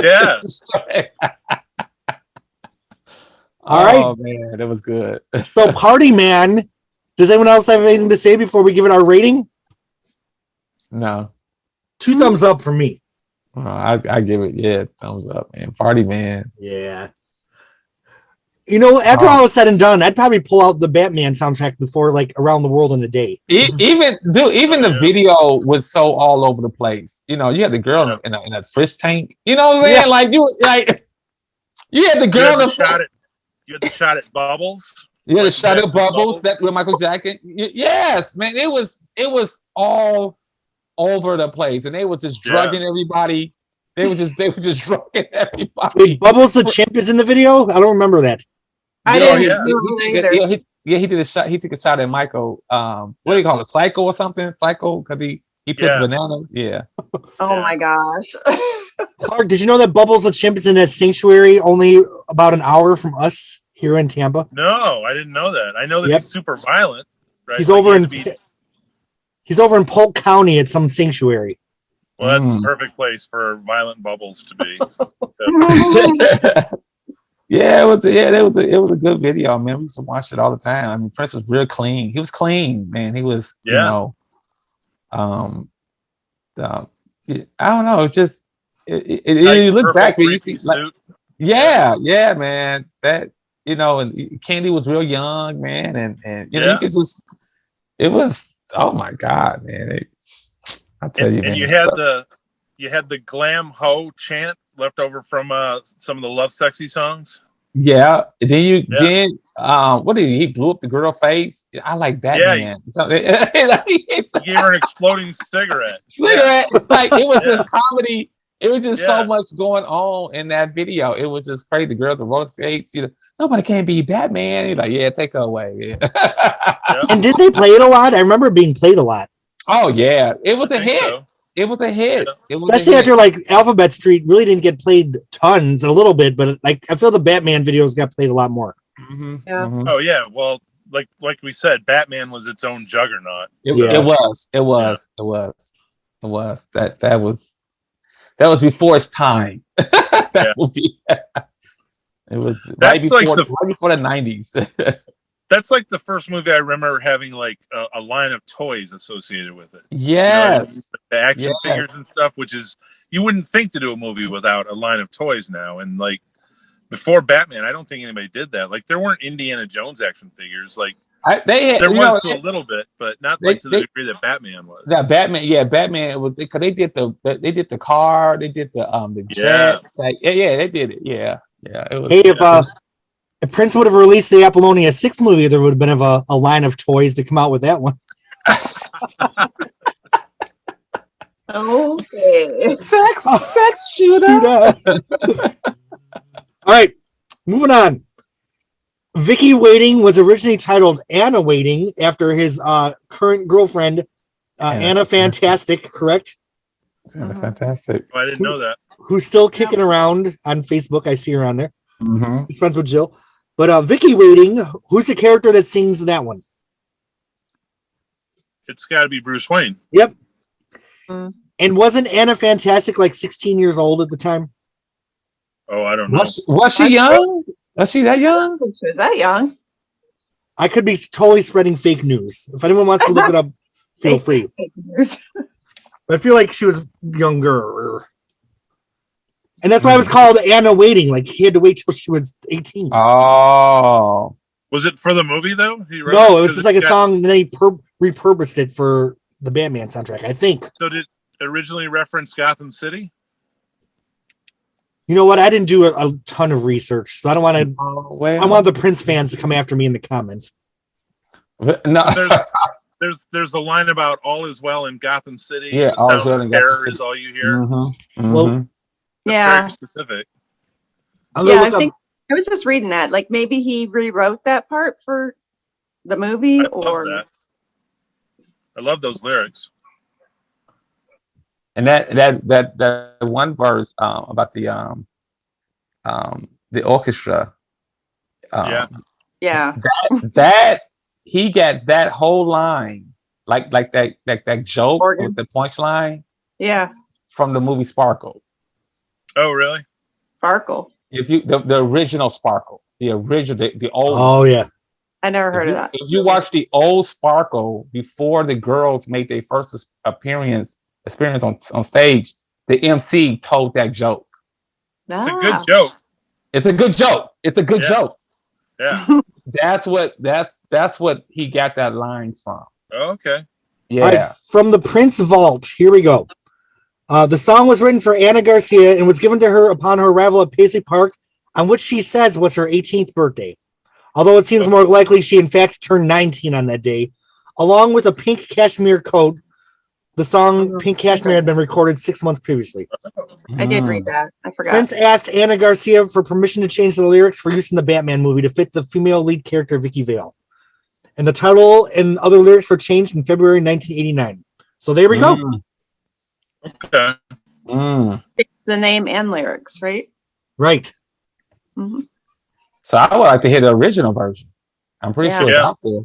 [SPEAKER 1] All right.
[SPEAKER 2] Oh man, that was good.
[SPEAKER 1] So, Party Man. Does anyone else have anything to say before we give it our rating?
[SPEAKER 2] No.
[SPEAKER 1] 2 thumbs up for me.
[SPEAKER 2] I give it thumbs up, man. Party Man.
[SPEAKER 1] Yeah. After all is said and done, I'd probably pull out the Batman soundtrack before like Around the World in a Day.
[SPEAKER 2] Even the video was so all over the place. You had the girl in a fish tank. You know what I'm saying? Yeah. You had the girl
[SPEAKER 3] You had the shot at Bubbles.
[SPEAKER 2] Yeah, the shot at Bubbles that with Michael Jackson. Yes, man. It was all over the place, and they were just drugging everybody. They were just drugging everybody.
[SPEAKER 1] Wait, Bubbles the Chimp is in the video? I don't remember that.
[SPEAKER 4] I
[SPEAKER 2] Yeah,
[SPEAKER 4] didn't
[SPEAKER 3] yeah.
[SPEAKER 4] know either.
[SPEAKER 2] he did a shot. He took a shot at Michael. What do you call it? Psycho or something? Psycho? Because he put
[SPEAKER 3] Yeah.
[SPEAKER 2] banana. Yeah.
[SPEAKER 4] Oh
[SPEAKER 3] Yeah.
[SPEAKER 4] my gosh.
[SPEAKER 1] Clark, did you know that Bubbles the Chimp is in a sanctuary only about an hour from us here in Tampa?
[SPEAKER 3] No, I didn't know that. I know that
[SPEAKER 1] Yep.
[SPEAKER 3] he's super violent. Right?
[SPEAKER 1] He's
[SPEAKER 3] Like,
[SPEAKER 1] over
[SPEAKER 3] he
[SPEAKER 1] in
[SPEAKER 3] had to be-
[SPEAKER 1] he's over in Polk County at some sanctuary.
[SPEAKER 3] well, that's the
[SPEAKER 2] Mm.
[SPEAKER 3] perfect place for violent Bubbles to be.
[SPEAKER 2] Yeah, it was a good video, man. We used to watch it all the time. I mean, Prince was real clean. He was clean, man. He was,
[SPEAKER 3] Yeah.
[SPEAKER 2] you know, I don't know. It's just
[SPEAKER 3] Tight,
[SPEAKER 2] you look
[SPEAKER 3] purple
[SPEAKER 2] back and you see
[SPEAKER 3] three-piece
[SPEAKER 2] like,
[SPEAKER 3] suit.
[SPEAKER 2] yeah, man. That and Candy was real young, man, and you
[SPEAKER 3] Yeah.
[SPEAKER 2] could just it was oh my god, man. I'll tell you, man.
[SPEAKER 3] And you had the glam ho chant left over from some of the Love Sexy songs.
[SPEAKER 2] Yeah. Then what did he blew up the girl face? I like Batman.
[SPEAKER 3] He gave her an exploding cigarette.
[SPEAKER 2] Cigarette. Like it was
[SPEAKER 3] Yeah.
[SPEAKER 2] just comedy. It was just so
[SPEAKER 3] Yeah.
[SPEAKER 2] much going on in that video. It was just crazy. The girl with the rose face, nobody can be Batman. He's like, yeah, take her away. Yeah.
[SPEAKER 3] Yeah.
[SPEAKER 1] And did they play it a lot? I remember it being played a lot.
[SPEAKER 2] Oh yeah. It was
[SPEAKER 3] I
[SPEAKER 2] a
[SPEAKER 3] think
[SPEAKER 2] hit.
[SPEAKER 3] so.
[SPEAKER 2] It was a hit.
[SPEAKER 3] Yeah.
[SPEAKER 2] It was a
[SPEAKER 1] Especially
[SPEAKER 2] hit.
[SPEAKER 1] after like Alphabet Street really didn't get played tons, a little bit, but like I feel the Batman videos got played a lot more.
[SPEAKER 2] Mhm,
[SPEAKER 4] Yeah.
[SPEAKER 2] mhm.
[SPEAKER 3] Oh yeah. Well, like we said, Batman was its own juggernaut.
[SPEAKER 2] It
[SPEAKER 1] Yeah.
[SPEAKER 2] was. That was before its time. That movie. It was right
[SPEAKER 3] That's like
[SPEAKER 2] before the 90s.
[SPEAKER 3] That's like the first movie I remember having like a line of toys associated with it.
[SPEAKER 2] Yes.
[SPEAKER 3] The action
[SPEAKER 2] Yes.
[SPEAKER 3] figures and stuff, which is you wouldn't think to do a movie without a line of toys now. And like before Batman, I don't think anybody did that. Like there weren't Indiana Jones action figures. Like
[SPEAKER 2] They had,
[SPEAKER 3] there was to a little bit, but not like to the
[SPEAKER 2] they-
[SPEAKER 3] degree that Batman was.
[SPEAKER 2] that Batman was because they did the car, they did the jet. Like they did it. Yeah. It was.
[SPEAKER 1] Hey, if Prince would have released the Apollonia 6 movie, there would have been a line of toys to come out with that one.
[SPEAKER 4] Okay.
[SPEAKER 2] sex shooter.
[SPEAKER 1] All right, moving on. Vicky Waiting was originally titled Anna Waiting after his current girlfriend, Anna Fantastic, correct?
[SPEAKER 2] Fantastic.
[SPEAKER 3] Oh, I didn't know that.
[SPEAKER 1] Who's still kicking around on Facebook. I see her on there.
[SPEAKER 2] Mm-hmm.
[SPEAKER 1] She's friends with Jill. But Vicky Waiting, who's the character that sings that one?
[SPEAKER 3] It's got to be Bruce Wayne.
[SPEAKER 1] Yep.
[SPEAKER 4] Mm.
[SPEAKER 1] And wasn't Anna Fantastic like 16 years old at the time?
[SPEAKER 3] Oh, I don't know.
[SPEAKER 2] Was she young? Was she that young?
[SPEAKER 4] She was that young.
[SPEAKER 1] I could be totally spreading fake news. If anyone wants to look it up, feel free. But I feel like she was younger. And that's why it was called Anna Waiting. Like he had to wait till she was 18.
[SPEAKER 2] Oh.
[SPEAKER 3] Was it for the movie though?
[SPEAKER 1] No, it was just like a song, and they repurposed it for the Batman soundtrack, I think.
[SPEAKER 3] So did it originally reference Gotham City?
[SPEAKER 1] You know what? I didn't do a ton of research, so I don't want to.
[SPEAKER 2] Well,
[SPEAKER 1] I want the Prince fans to come after me in the comments.
[SPEAKER 2] no.
[SPEAKER 3] There's a line about all is well in Gotham City.
[SPEAKER 2] Yeah,
[SPEAKER 3] the
[SPEAKER 2] all is
[SPEAKER 3] sound
[SPEAKER 2] well
[SPEAKER 3] of
[SPEAKER 2] in Gotham
[SPEAKER 3] terror
[SPEAKER 2] City.
[SPEAKER 3] is all you hear.
[SPEAKER 2] Mm-hmm.
[SPEAKER 1] Well,
[SPEAKER 2] Mm-hmm.
[SPEAKER 3] That's
[SPEAKER 4] Yeah.
[SPEAKER 3] very specific.
[SPEAKER 1] I'm gonna
[SPEAKER 4] Yeah,
[SPEAKER 1] look
[SPEAKER 4] I
[SPEAKER 1] up-
[SPEAKER 4] think I was just reading that. Like maybe he rewrote that part for the movie,
[SPEAKER 3] I love
[SPEAKER 4] or
[SPEAKER 3] that. I love those lyrics.
[SPEAKER 2] And that one verse about the orchestra.
[SPEAKER 3] Yeah.
[SPEAKER 4] yeah,
[SPEAKER 2] That he got that whole line like that joke
[SPEAKER 4] Organ.
[SPEAKER 2] with the punchline
[SPEAKER 4] yeah,
[SPEAKER 2] from the movie Sparkle.
[SPEAKER 3] Oh, really?
[SPEAKER 4] Sparkle.
[SPEAKER 2] If you the original Sparkle, the old.
[SPEAKER 1] Oh yeah.
[SPEAKER 4] I never heard of that.
[SPEAKER 2] If you watch the old Sparkle before the girls made their first experience on stage, the MC told that joke.
[SPEAKER 3] It's a good joke.
[SPEAKER 2] It's a good joke. It's a good
[SPEAKER 3] Yeah.
[SPEAKER 2] joke.
[SPEAKER 3] Yeah.
[SPEAKER 2] That's what he got that line from.
[SPEAKER 3] Oh, okay.
[SPEAKER 2] Yeah.
[SPEAKER 1] All right, from the Prince Vault, here we go. The song was written for Anna Garcia and was given to her upon her arrival at Paisley Park, on which she says was her 18th birthday. Although it seems more likely she in fact turned 19 on that day, along with a pink cashmere coat, The song Pink Cashmere had been recorded 6 months previously.
[SPEAKER 4] I did read that. I forgot.
[SPEAKER 1] Prince asked Anna Garcia for permission to change the lyrics for use in the Batman movie to fit the female lead character Vicky Vale. And the title and other lyrics were changed in February 1989. So there we go.
[SPEAKER 3] Okay.
[SPEAKER 4] It's the name and lyrics, right?
[SPEAKER 1] Right.
[SPEAKER 4] Mm-hmm.
[SPEAKER 2] So I would like to hear the original version. I'm pretty sure it's
[SPEAKER 3] Yeah.
[SPEAKER 2] out there.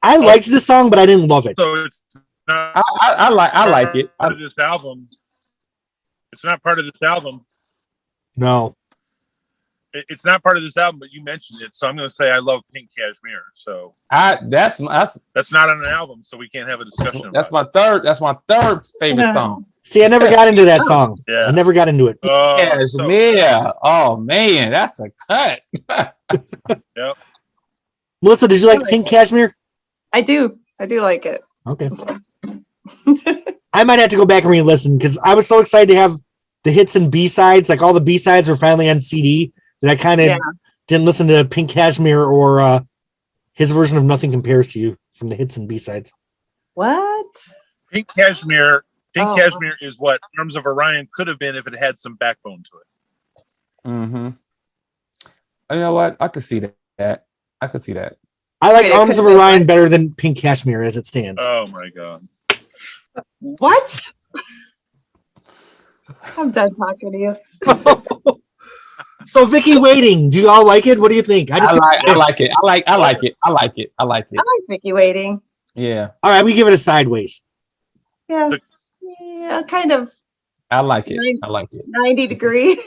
[SPEAKER 1] I liked the song, but I didn't love it.
[SPEAKER 3] So it's not
[SPEAKER 2] I like it.
[SPEAKER 3] part of this album. It's not part of this album.
[SPEAKER 1] No.
[SPEAKER 3] It's not part of this album, but you mentioned it, so I'm going to say I love Pink Cashmere. So
[SPEAKER 2] That's
[SPEAKER 3] that's not on an album, so we can't have a discussion.
[SPEAKER 2] that's
[SPEAKER 3] about
[SPEAKER 2] my third favorite
[SPEAKER 4] Yeah.
[SPEAKER 2] song.
[SPEAKER 1] See, I never got into that song.
[SPEAKER 3] Yeah.
[SPEAKER 1] I never got into it.
[SPEAKER 2] Cashmere. Oh man, that's a cut.
[SPEAKER 3] Yep.
[SPEAKER 1] Melissa, did you like Pink Cashmere?
[SPEAKER 4] I do like it.
[SPEAKER 1] Okay. I might have to go back and re-listen because I was so excited to have the hits and B-sides. Like all the B-sides were finally on CD that I kind of didn't listen to Pink Cashmere or his version of Nothing Compares to You from the hits and B-sides.
[SPEAKER 4] What?
[SPEAKER 3] Pink Cashmere is what Arms of Orion could have been if it had some backbone to it.
[SPEAKER 2] Mm-hmm. You know what? I could see that. I could see that.
[SPEAKER 1] I like
[SPEAKER 4] Wait,
[SPEAKER 1] Arms of Orion better than Pink Cashmere as it stands.
[SPEAKER 3] Oh my god.
[SPEAKER 4] What? I'm done talking to you.
[SPEAKER 1] So Vicky Waiting, do you all like it? What do you think?
[SPEAKER 2] I like it. I like it.
[SPEAKER 4] I like Vicky Waiting.
[SPEAKER 2] Yeah.
[SPEAKER 1] All right, we give it a sideways.
[SPEAKER 4] Yeah. Yeah, kind of
[SPEAKER 2] I like it. I like it.
[SPEAKER 4] 90 degree.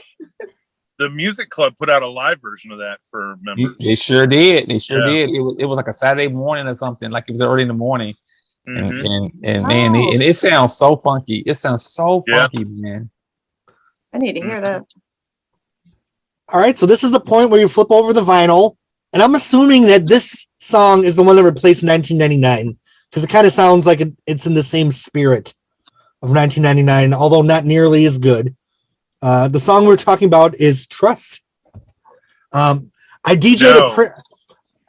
[SPEAKER 3] The Music Club put out a live version of that for members.
[SPEAKER 2] They sure did. They sure did. It was like a Saturday morning or something. Like it was early in the morning.
[SPEAKER 3] Mm-hmm.
[SPEAKER 2] And man, it sounds so funky. It sounds so funky, man.
[SPEAKER 4] I need to hear that.
[SPEAKER 1] All right, so this is the point where you flip over the vinyl, and I'm assuming that this song is the one that replaced 1999 because it kind of sounds like it's in the same spirit of 1999, although not nearly as good. The song we're talking about is Trust. I DJ'd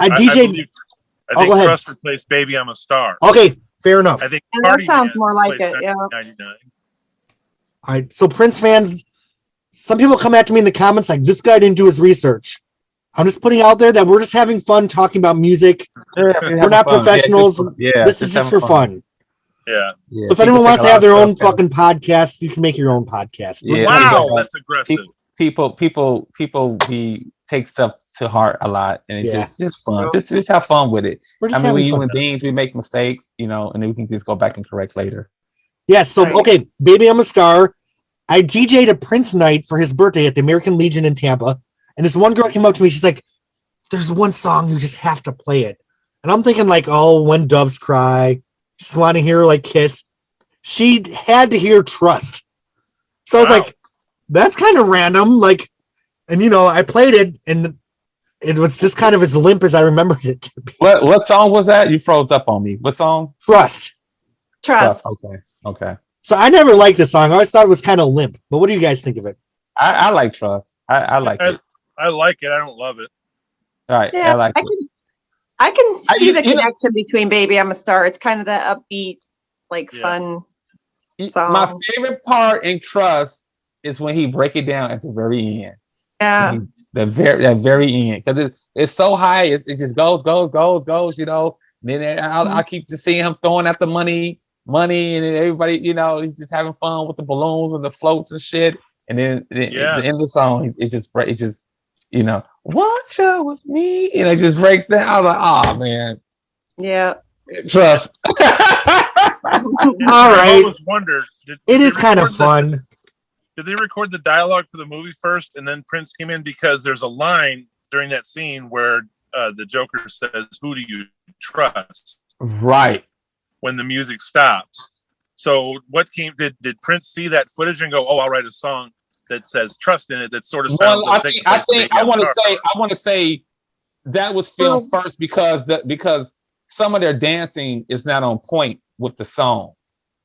[SPEAKER 3] I think
[SPEAKER 1] go ahead.
[SPEAKER 3] Trust replaced Baby I'm a Star.
[SPEAKER 1] Okay, fair enough.
[SPEAKER 3] I think
[SPEAKER 4] And that
[SPEAKER 3] Party
[SPEAKER 4] sounds
[SPEAKER 3] Man
[SPEAKER 4] more like
[SPEAKER 3] replaced
[SPEAKER 4] it, yeah.
[SPEAKER 3] 1999.
[SPEAKER 1] All right, so Prince fans, some people come at me in the comments like, this guy didn't do his research. I'm just putting out there that we're just having fun talking about music. We're not professionals. This is just for fun.
[SPEAKER 3] Yeah.
[SPEAKER 1] So if anyone wants to have their own fucking podcast, you can make your own podcast.
[SPEAKER 2] Yeah.
[SPEAKER 3] Wow, that's aggressive.
[SPEAKER 2] People take stuff to heart a lot, and it's just fun. Just have fun with it.
[SPEAKER 1] We're just
[SPEAKER 2] we're
[SPEAKER 1] having
[SPEAKER 2] human
[SPEAKER 1] fun.
[SPEAKER 2] beings. We make mistakes, and then we can just go back and correct later.
[SPEAKER 1] Yes. So,
[SPEAKER 4] Right.
[SPEAKER 1] okay, Baby I'm a Star. I DJ'd a Prince night for his birthday at the American Legion in Tampa. And this one girl came up to me. She's like, there's one song, you just have to play it. And I'm thinking like, oh, When Doves Cry. Just want to hear her like Kiss. She had to hear Trust. So I was like, that's kind of random. Like, and I played it and it was just kind of as limp as I remembered it to be.
[SPEAKER 2] What song was that? You froze up on me. What song?
[SPEAKER 1] Trust.
[SPEAKER 2] Okay.
[SPEAKER 1] So I never liked this song. I always thought it was kind of limp. But what do you guys think of it?
[SPEAKER 2] I like Trust. I like it.
[SPEAKER 3] I like it. I don't love it.
[SPEAKER 2] All right.
[SPEAKER 4] Yeah,
[SPEAKER 2] I like it.
[SPEAKER 4] I can see the
[SPEAKER 2] you know-
[SPEAKER 4] connection between Baby I'm a Star. It's kind of that upbeat, fun song.
[SPEAKER 2] My favorite part in Trust is when he break it down at the very end.
[SPEAKER 4] Yeah.
[SPEAKER 2] That very end, because it's so high, it just goes. And then I keep just seeing him throwing out the money, and then everybody, he's just having fun with the balloons and the floats and shit. And then at the end of the song, it just watch out with me, and it just breaks down. I was like, oh man,
[SPEAKER 4] Yeah.
[SPEAKER 2] Trust.
[SPEAKER 1] All
[SPEAKER 3] I
[SPEAKER 1] right.
[SPEAKER 3] always wondered.
[SPEAKER 1] It is kind of fun.
[SPEAKER 3] Did they record the dialogue for the movie first, and then Prince came in? Because there's a line during that scene where the Joker says, "Who do you trust?"
[SPEAKER 2] Right.
[SPEAKER 3] When the music stops. So what did Prince see that footage and go, "Oh, I'll write a song that says Trust in it"? That sort of sounds.
[SPEAKER 2] Well, I want to say that was filmed first because some of their dancing is not on point with the song.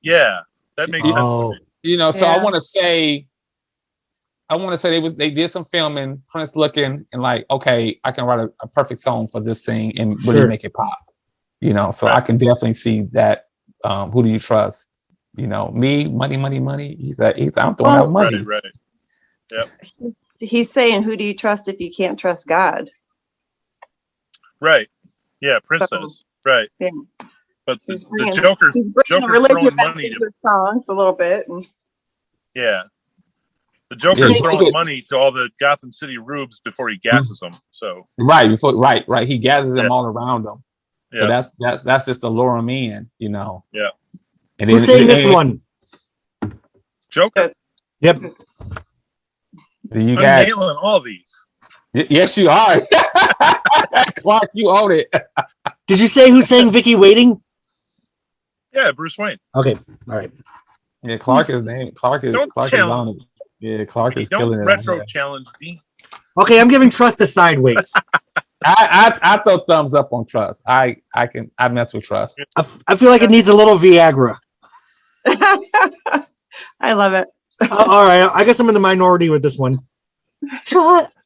[SPEAKER 3] Yeah, that makes sense. To me.
[SPEAKER 2] So I want to say they did some filming, Prince looking and like, okay, I can write a perfect song for this thing and really make it pop. So I can definitely see that who do you trust? You know, me, money. He's I'm throwing out money.
[SPEAKER 3] Right. Yep.
[SPEAKER 4] He's saying, who do you trust if you can't trust God?
[SPEAKER 3] Right. Yeah, Prince says. Right.
[SPEAKER 4] Yeah.
[SPEAKER 3] But
[SPEAKER 4] He's
[SPEAKER 3] the
[SPEAKER 4] bringing
[SPEAKER 3] Joker's throwing money
[SPEAKER 4] to songs a little bit.
[SPEAKER 3] Yeah. The Joker's throwing money to all the Gotham City rubes before he gasses them. So
[SPEAKER 2] right. He gathers them all around him. So that's just to lure him in, you know.
[SPEAKER 3] Yeah.
[SPEAKER 1] And who's saying this one?
[SPEAKER 3] Joker.
[SPEAKER 1] Yep.
[SPEAKER 2] You
[SPEAKER 3] I'm
[SPEAKER 2] got
[SPEAKER 3] nailing all these.
[SPEAKER 2] Yes, you are. Clark, you own it.
[SPEAKER 1] Did you say who's saying Vicky Waiting?
[SPEAKER 3] Yeah, Bruce Wayne.
[SPEAKER 1] Okay. All right.
[SPEAKER 2] Yeah, Clark is on it. Yeah, Clark is killing it.
[SPEAKER 3] Don't retro challenge me.
[SPEAKER 1] Okay, I'm giving Trust to Sideways.
[SPEAKER 2] I throw thumbs up on Trust. I mess with Trust.
[SPEAKER 1] I feel like it needs a little Viagra.
[SPEAKER 4] I love it.
[SPEAKER 1] All right, I guess I'm in the minority with this one.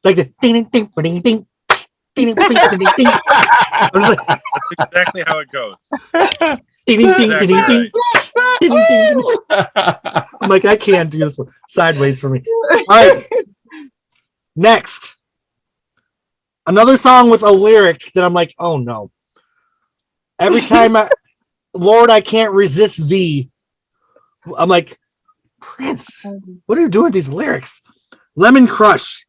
[SPEAKER 1] Like the ding ding ding ding ding ding ding ding ding.
[SPEAKER 3] That's exactly how it goes.
[SPEAKER 1] Ding ding ding ding ding ding ding. I'm like, I can't do this one. Sideways for me. All right. Next, another song with a lyric that I'm like, oh no. Every time Lord, I can't resist thee. I'm like, Prince, what are you doing with these lyrics? Lemon Crush,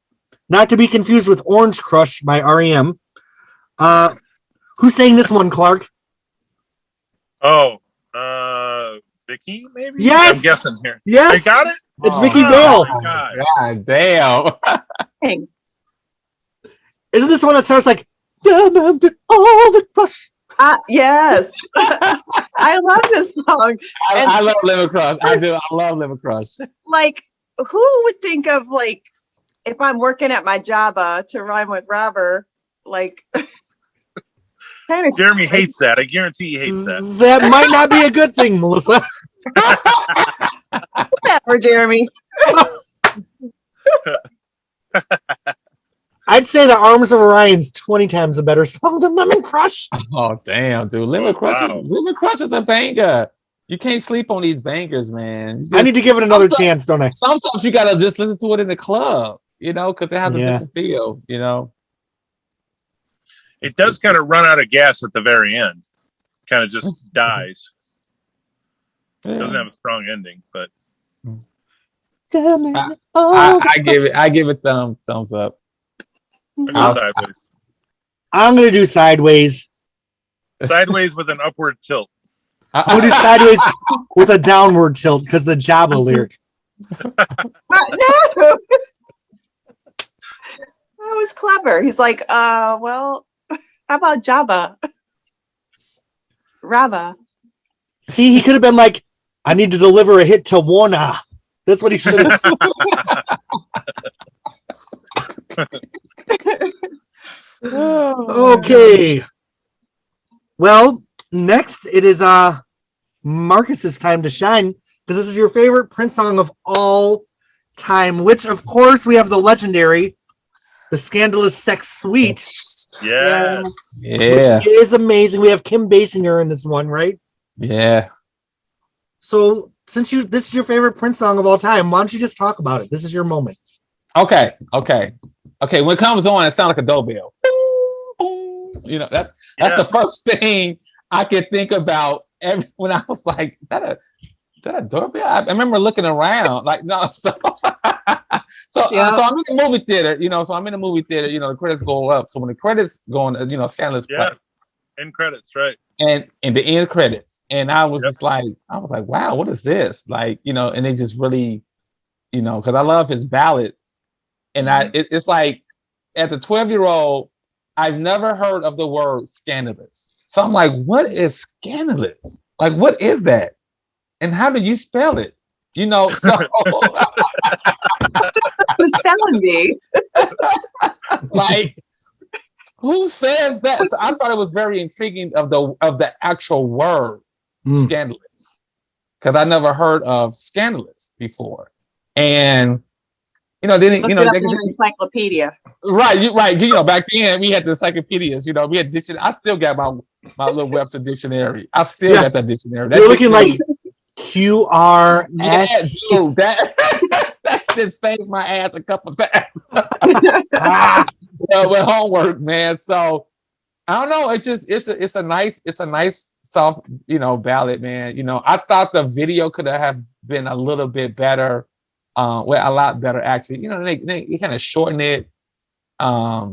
[SPEAKER 1] not to be confused with Orange Crush by REM. Who's saying this one, Clark?
[SPEAKER 3] Oh, Vicky, maybe?
[SPEAKER 1] Yes!
[SPEAKER 3] I'm guessing here.
[SPEAKER 1] Yes!
[SPEAKER 3] I got it?
[SPEAKER 1] It's Vicky Vale.
[SPEAKER 3] Oh, God.
[SPEAKER 2] God damn.
[SPEAKER 1] Isn't this one that starts like, all the crush?
[SPEAKER 4] Yes. I love this song.
[SPEAKER 2] I love Lemon Crush. I do. I love Lemon Crush.
[SPEAKER 4] Like, who would think of, like, if I'm working at my Jabba to rhyme with robber, like, kind of
[SPEAKER 3] Jeremy hates that. I guarantee he hates that.
[SPEAKER 1] That might not be a good thing, Melissa.
[SPEAKER 4] whatever, Jeremy.
[SPEAKER 1] I'd say the Arms of Orion's 20 times a better song than Lemon Crush.
[SPEAKER 2] Oh damn, dude! Lemon Crush is a banger. You can't sleep on these bangers, man.
[SPEAKER 1] I need to give it another chance, don't I?
[SPEAKER 2] Sometimes you gotta just listen to it in the club, you know, because it has a different feel, you know.
[SPEAKER 3] It does kind of run out of gas at the very end. Kind of just dies. It doesn't have a strong ending, but
[SPEAKER 2] I give it thumbs up.
[SPEAKER 1] I'm gonna do Sideways.
[SPEAKER 3] Sideways with an upward tilt.
[SPEAKER 1] I'm gonna do Sideways with a downward tilt because the Jabba lyric.
[SPEAKER 4] No. That was clever. He's like, well, how about Jabba? Rava.
[SPEAKER 1] See, he could have been like, I need to deliver a hit to Warner. That's what he should have. Okay. Well, next it is Marcus's time to shine because this is your favorite Prince song of all time, which of course we have the legendary, the Scandalous Sex Suite.
[SPEAKER 3] Yeah.
[SPEAKER 1] Which is amazing. We have Kim Basinger in this one, right?
[SPEAKER 2] Yeah.
[SPEAKER 1] So since this is your favorite Prince song of all time, why don't you just talk about it? This is your moment.
[SPEAKER 2] Okay. When it comes on, it sounds like a doorbell. You know, that's the first thing I could think about when I was like, is that a doorbell? I remember looking around, like, no. So I'm in the movie theater, you know. So I'm in the movie theater, you know. The credits go up. So when the credits go on, you know, Scandalous play.
[SPEAKER 3] End credits, right?
[SPEAKER 2] And the end credits, and I was just like, wow, what is this? Like, you know, and they just really, you know, because I love his ballads, and it's like, as a 12-year-old, I've never heard of the word scandalous. So I'm like, what is scandalous? Like, what is that? And how do you spell it? You know, so
[SPEAKER 4] It's telling me.
[SPEAKER 2] like, who says that? So I thought it was very intriguing of the actual word scandalous, because I never heard of scandalous before. And you know, then you know,
[SPEAKER 4] encyclopedia.
[SPEAKER 2] Right. You know, back then we had the encyclopedias. You know, we had dictionary. I still got my little Webster dictionary. I still got that dictionary. That
[SPEAKER 1] You're looking
[SPEAKER 2] dictionary,
[SPEAKER 1] like QRS.
[SPEAKER 2] yeah, dude, that shit saved my ass a couple times. With homework, man. So I don't know. It's a nice soft, ballad, man. I thought the video could have been a little bit better, a lot better actually. They kind of shortened it. I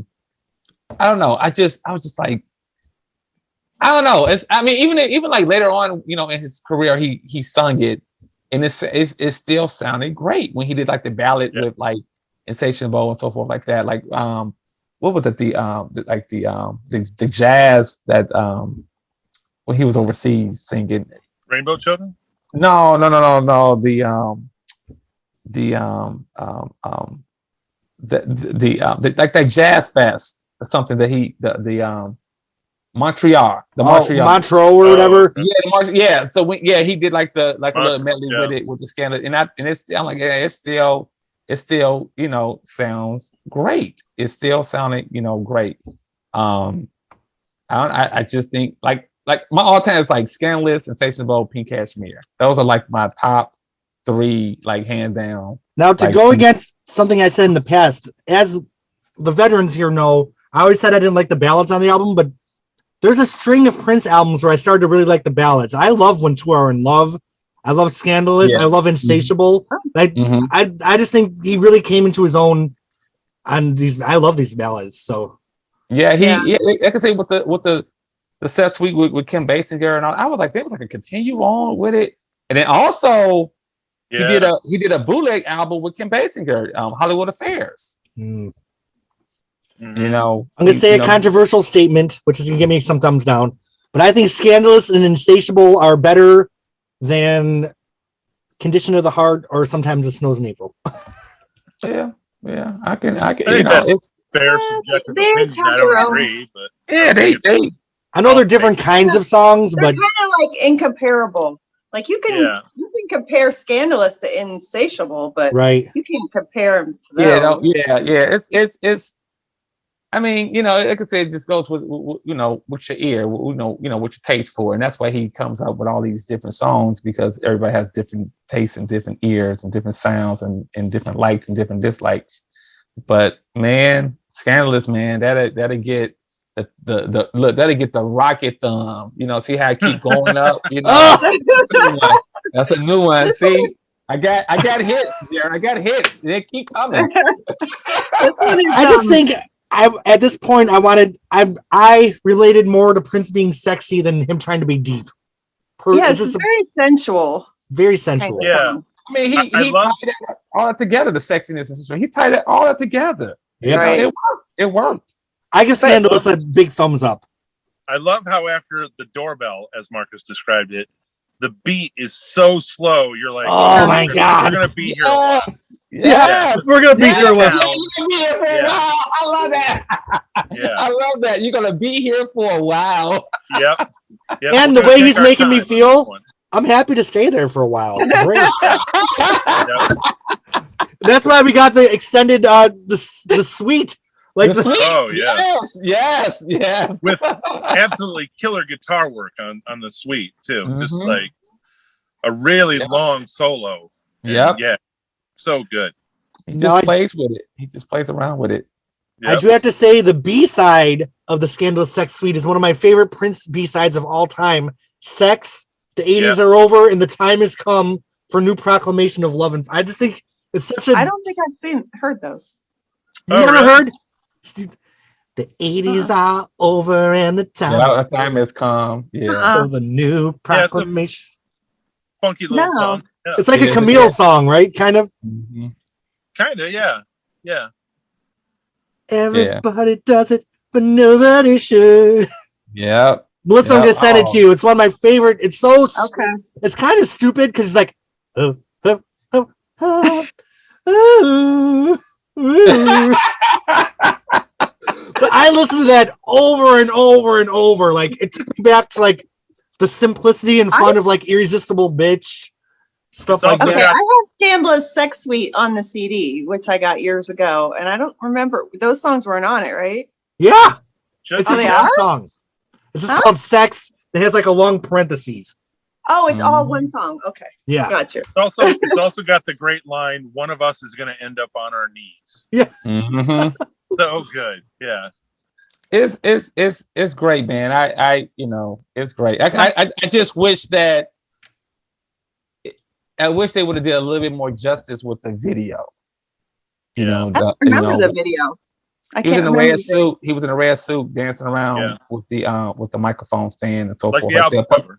[SPEAKER 2] don't know. I was just like, I don't know. Even like later on, in his career, he sung it, and it still sounded great when he did like the ballad with like Insatiable and so forth like that. Like what was it? The jazz that when he was overseas singing.
[SPEAKER 3] Rainbow Children?
[SPEAKER 2] No. The like that jazz fest or something that Montreal,
[SPEAKER 1] Montreux or whatever.
[SPEAKER 2] Yeah, So he did like a little medley with it with the Scandal, and I'm like, yeah, it still sounds great. It still sounded great. I just think like my all time is like Scandalous, Sensational, Pink Cashmere. Those are like my top 3, like hands down.
[SPEAKER 1] Now to go against something I said in the past, as the veterans here know, I always said I didn't like the ballads on the album, but there's a string of Prince albums where I started to really like the ballads. I love When Two Are in Love. I love Scandalous. I love Insatiable. I just think he really came into his own on these. I love these ballads. So
[SPEAKER 2] I can say with the set suite with Kim Basinger and all. I was like, they was like a continue on with it, and then also he did a bootleg album with Kim Basinger, Hollywood Affairs.
[SPEAKER 1] I'm gonna say a controversial statement, which is gonna give me some thumbs down, but I think Scandalous and Insatiable are better than Condition of the Heart or Sometimes It Snows in April.
[SPEAKER 2] Yeah, I can.
[SPEAKER 3] I think that's fair subjective opinion. I don't agree, but
[SPEAKER 1] I know they're different kinds of songs, but
[SPEAKER 4] kind of like incomparable. Like you can compare Scandalous to Insatiable, but you can compare them to those.
[SPEAKER 2] It's. I mean, like I said, this goes with with your ear, what your taste for, and that's why he comes up with all these different songs, because everybody has different tastes and different ears and different sounds and different likes and different dislikes. But man, Scandalous, man, that'll get that'll get the rocket thumb. See how I keep going up. That's a new one. See. I got hit, Jared. I got hit. They keep coming.
[SPEAKER 1] I just think at this point I related more to Prince being sexy than him trying to be deep.
[SPEAKER 4] It's very sensual.
[SPEAKER 1] Very sensual.
[SPEAKER 3] Yeah.
[SPEAKER 2] I mean, he tied it all together, the sexiness and stuff. He tied it all together.
[SPEAKER 1] Yeah.
[SPEAKER 2] It worked.
[SPEAKER 1] I give Scandalous a big thumbs up.
[SPEAKER 3] I love how after the doorbell, as Marcus described it, the beat is so slow. You're like,
[SPEAKER 1] oh my God,
[SPEAKER 3] we're gonna be here.
[SPEAKER 1] Yeah, we're gonna be here.
[SPEAKER 2] I love that. I love that. You're gonna be here for a while.
[SPEAKER 3] Yep.
[SPEAKER 1] And the way he's making me feel, I'm happy to stay there for a while. Great. That's why we got the extended the suite. Like
[SPEAKER 2] the suite.
[SPEAKER 3] Oh yeah.
[SPEAKER 2] Yes.
[SPEAKER 3] With absolutely killer guitar work on the suite too. Just like a really long solo.
[SPEAKER 2] Yep.
[SPEAKER 3] Yeah. So good.
[SPEAKER 2] He just plays with it. He just plays around with it.
[SPEAKER 1] Yep. I do have to say the B-side of the Scandalous Sex Suite is one of my favorite Prince B-sides of all time. Sex, the 80s are over and the time has come for new proclamation of love. And I just think it's such a...
[SPEAKER 4] I don't think I've heard those.
[SPEAKER 1] You never heard? The 80s are over and the
[SPEAKER 2] time has come. Yeah.
[SPEAKER 1] For the new proclamation.
[SPEAKER 3] Funky little song.
[SPEAKER 1] Yeah. It's like a Camille song, right? Kind of.
[SPEAKER 2] Mm-hmm.
[SPEAKER 3] Kind of, yeah.
[SPEAKER 1] Everybody does it, but nobody should.
[SPEAKER 2] Yeah.
[SPEAKER 1] Melissa, I'm gonna send it to you. It's one of my favorite. It's so It's kind of stupid because it's like, but I listened to that over and over and over. Like it took me back to like the simplicity and fun of like Irresistible Bitch. Stuff like that.
[SPEAKER 4] I have Scandalous Sex Suite on the CD, which I got years ago, and I don't remember those songs weren't on it, right?
[SPEAKER 1] Yeah,
[SPEAKER 3] it's
[SPEAKER 1] just one song. It's just called Sex. It has like a long parentheses.
[SPEAKER 4] Oh, it's all one song. Okay.
[SPEAKER 1] Yeah.
[SPEAKER 4] Gotcha.
[SPEAKER 3] It's also got the great line, one of us is going to end up on our knees.
[SPEAKER 1] Yeah.
[SPEAKER 3] So good. Yeah.
[SPEAKER 2] It's great, man. It's great. I just wish that they would have did a little bit more justice with the video.
[SPEAKER 3] Yeah.
[SPEAKER 2] know,
[SPEAKER 4] I don't remember the video.
[SPEAKER 2] He was in a red suit. He was in a red suit dancing around with the microphone stand and so
[SPEAKER 3] Like
[SPEAKER 2] forth.
[SPEAKER 3] the album cover.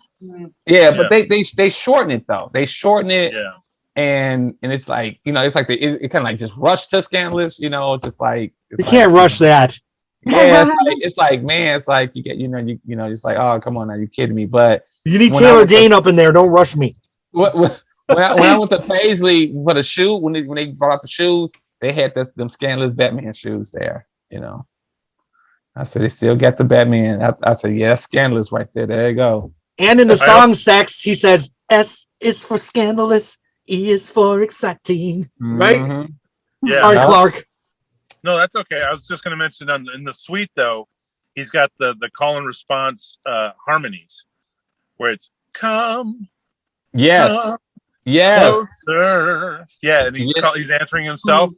[SPEAKER 2] But they shorten it though. They shorten it.
[SPEAKER 3] Yeah.
[SPEAKER 2] And it's like, it's like it kind of like just rush to Scandalous, just like
[SPEAKER 1] You can't rush that.
[SPEAKER 2] Yeah, it's like man, it's like you get, it's like, oh, come on now, you kidding me? But
[SPEAKER 1] you need Taylor Dane up in there. Don't rush me.
[SPEAKER 2] When I went to Paisley for the shoe, when they brought out the shoes, they had them Scandalous Batman shoes there. I said they still got the Batman. I said, yeah, that's Scandalous right there. There you go.
[SPEAKER 1] And in the song Sex, he says S is for scandalous, E is for exciting. Right?
[SPEAKER 3] Yeah.
[SPEAKER 1] Sorry, Clark.
[SPEAKER 3] No, that's okay. I was just going to mention in the suite though, he's got the call and response harmonies, where it's come.
[SPEAKER 2] Yes.
[SPEAKER 3] Closer. Yeah, and he's answering himself.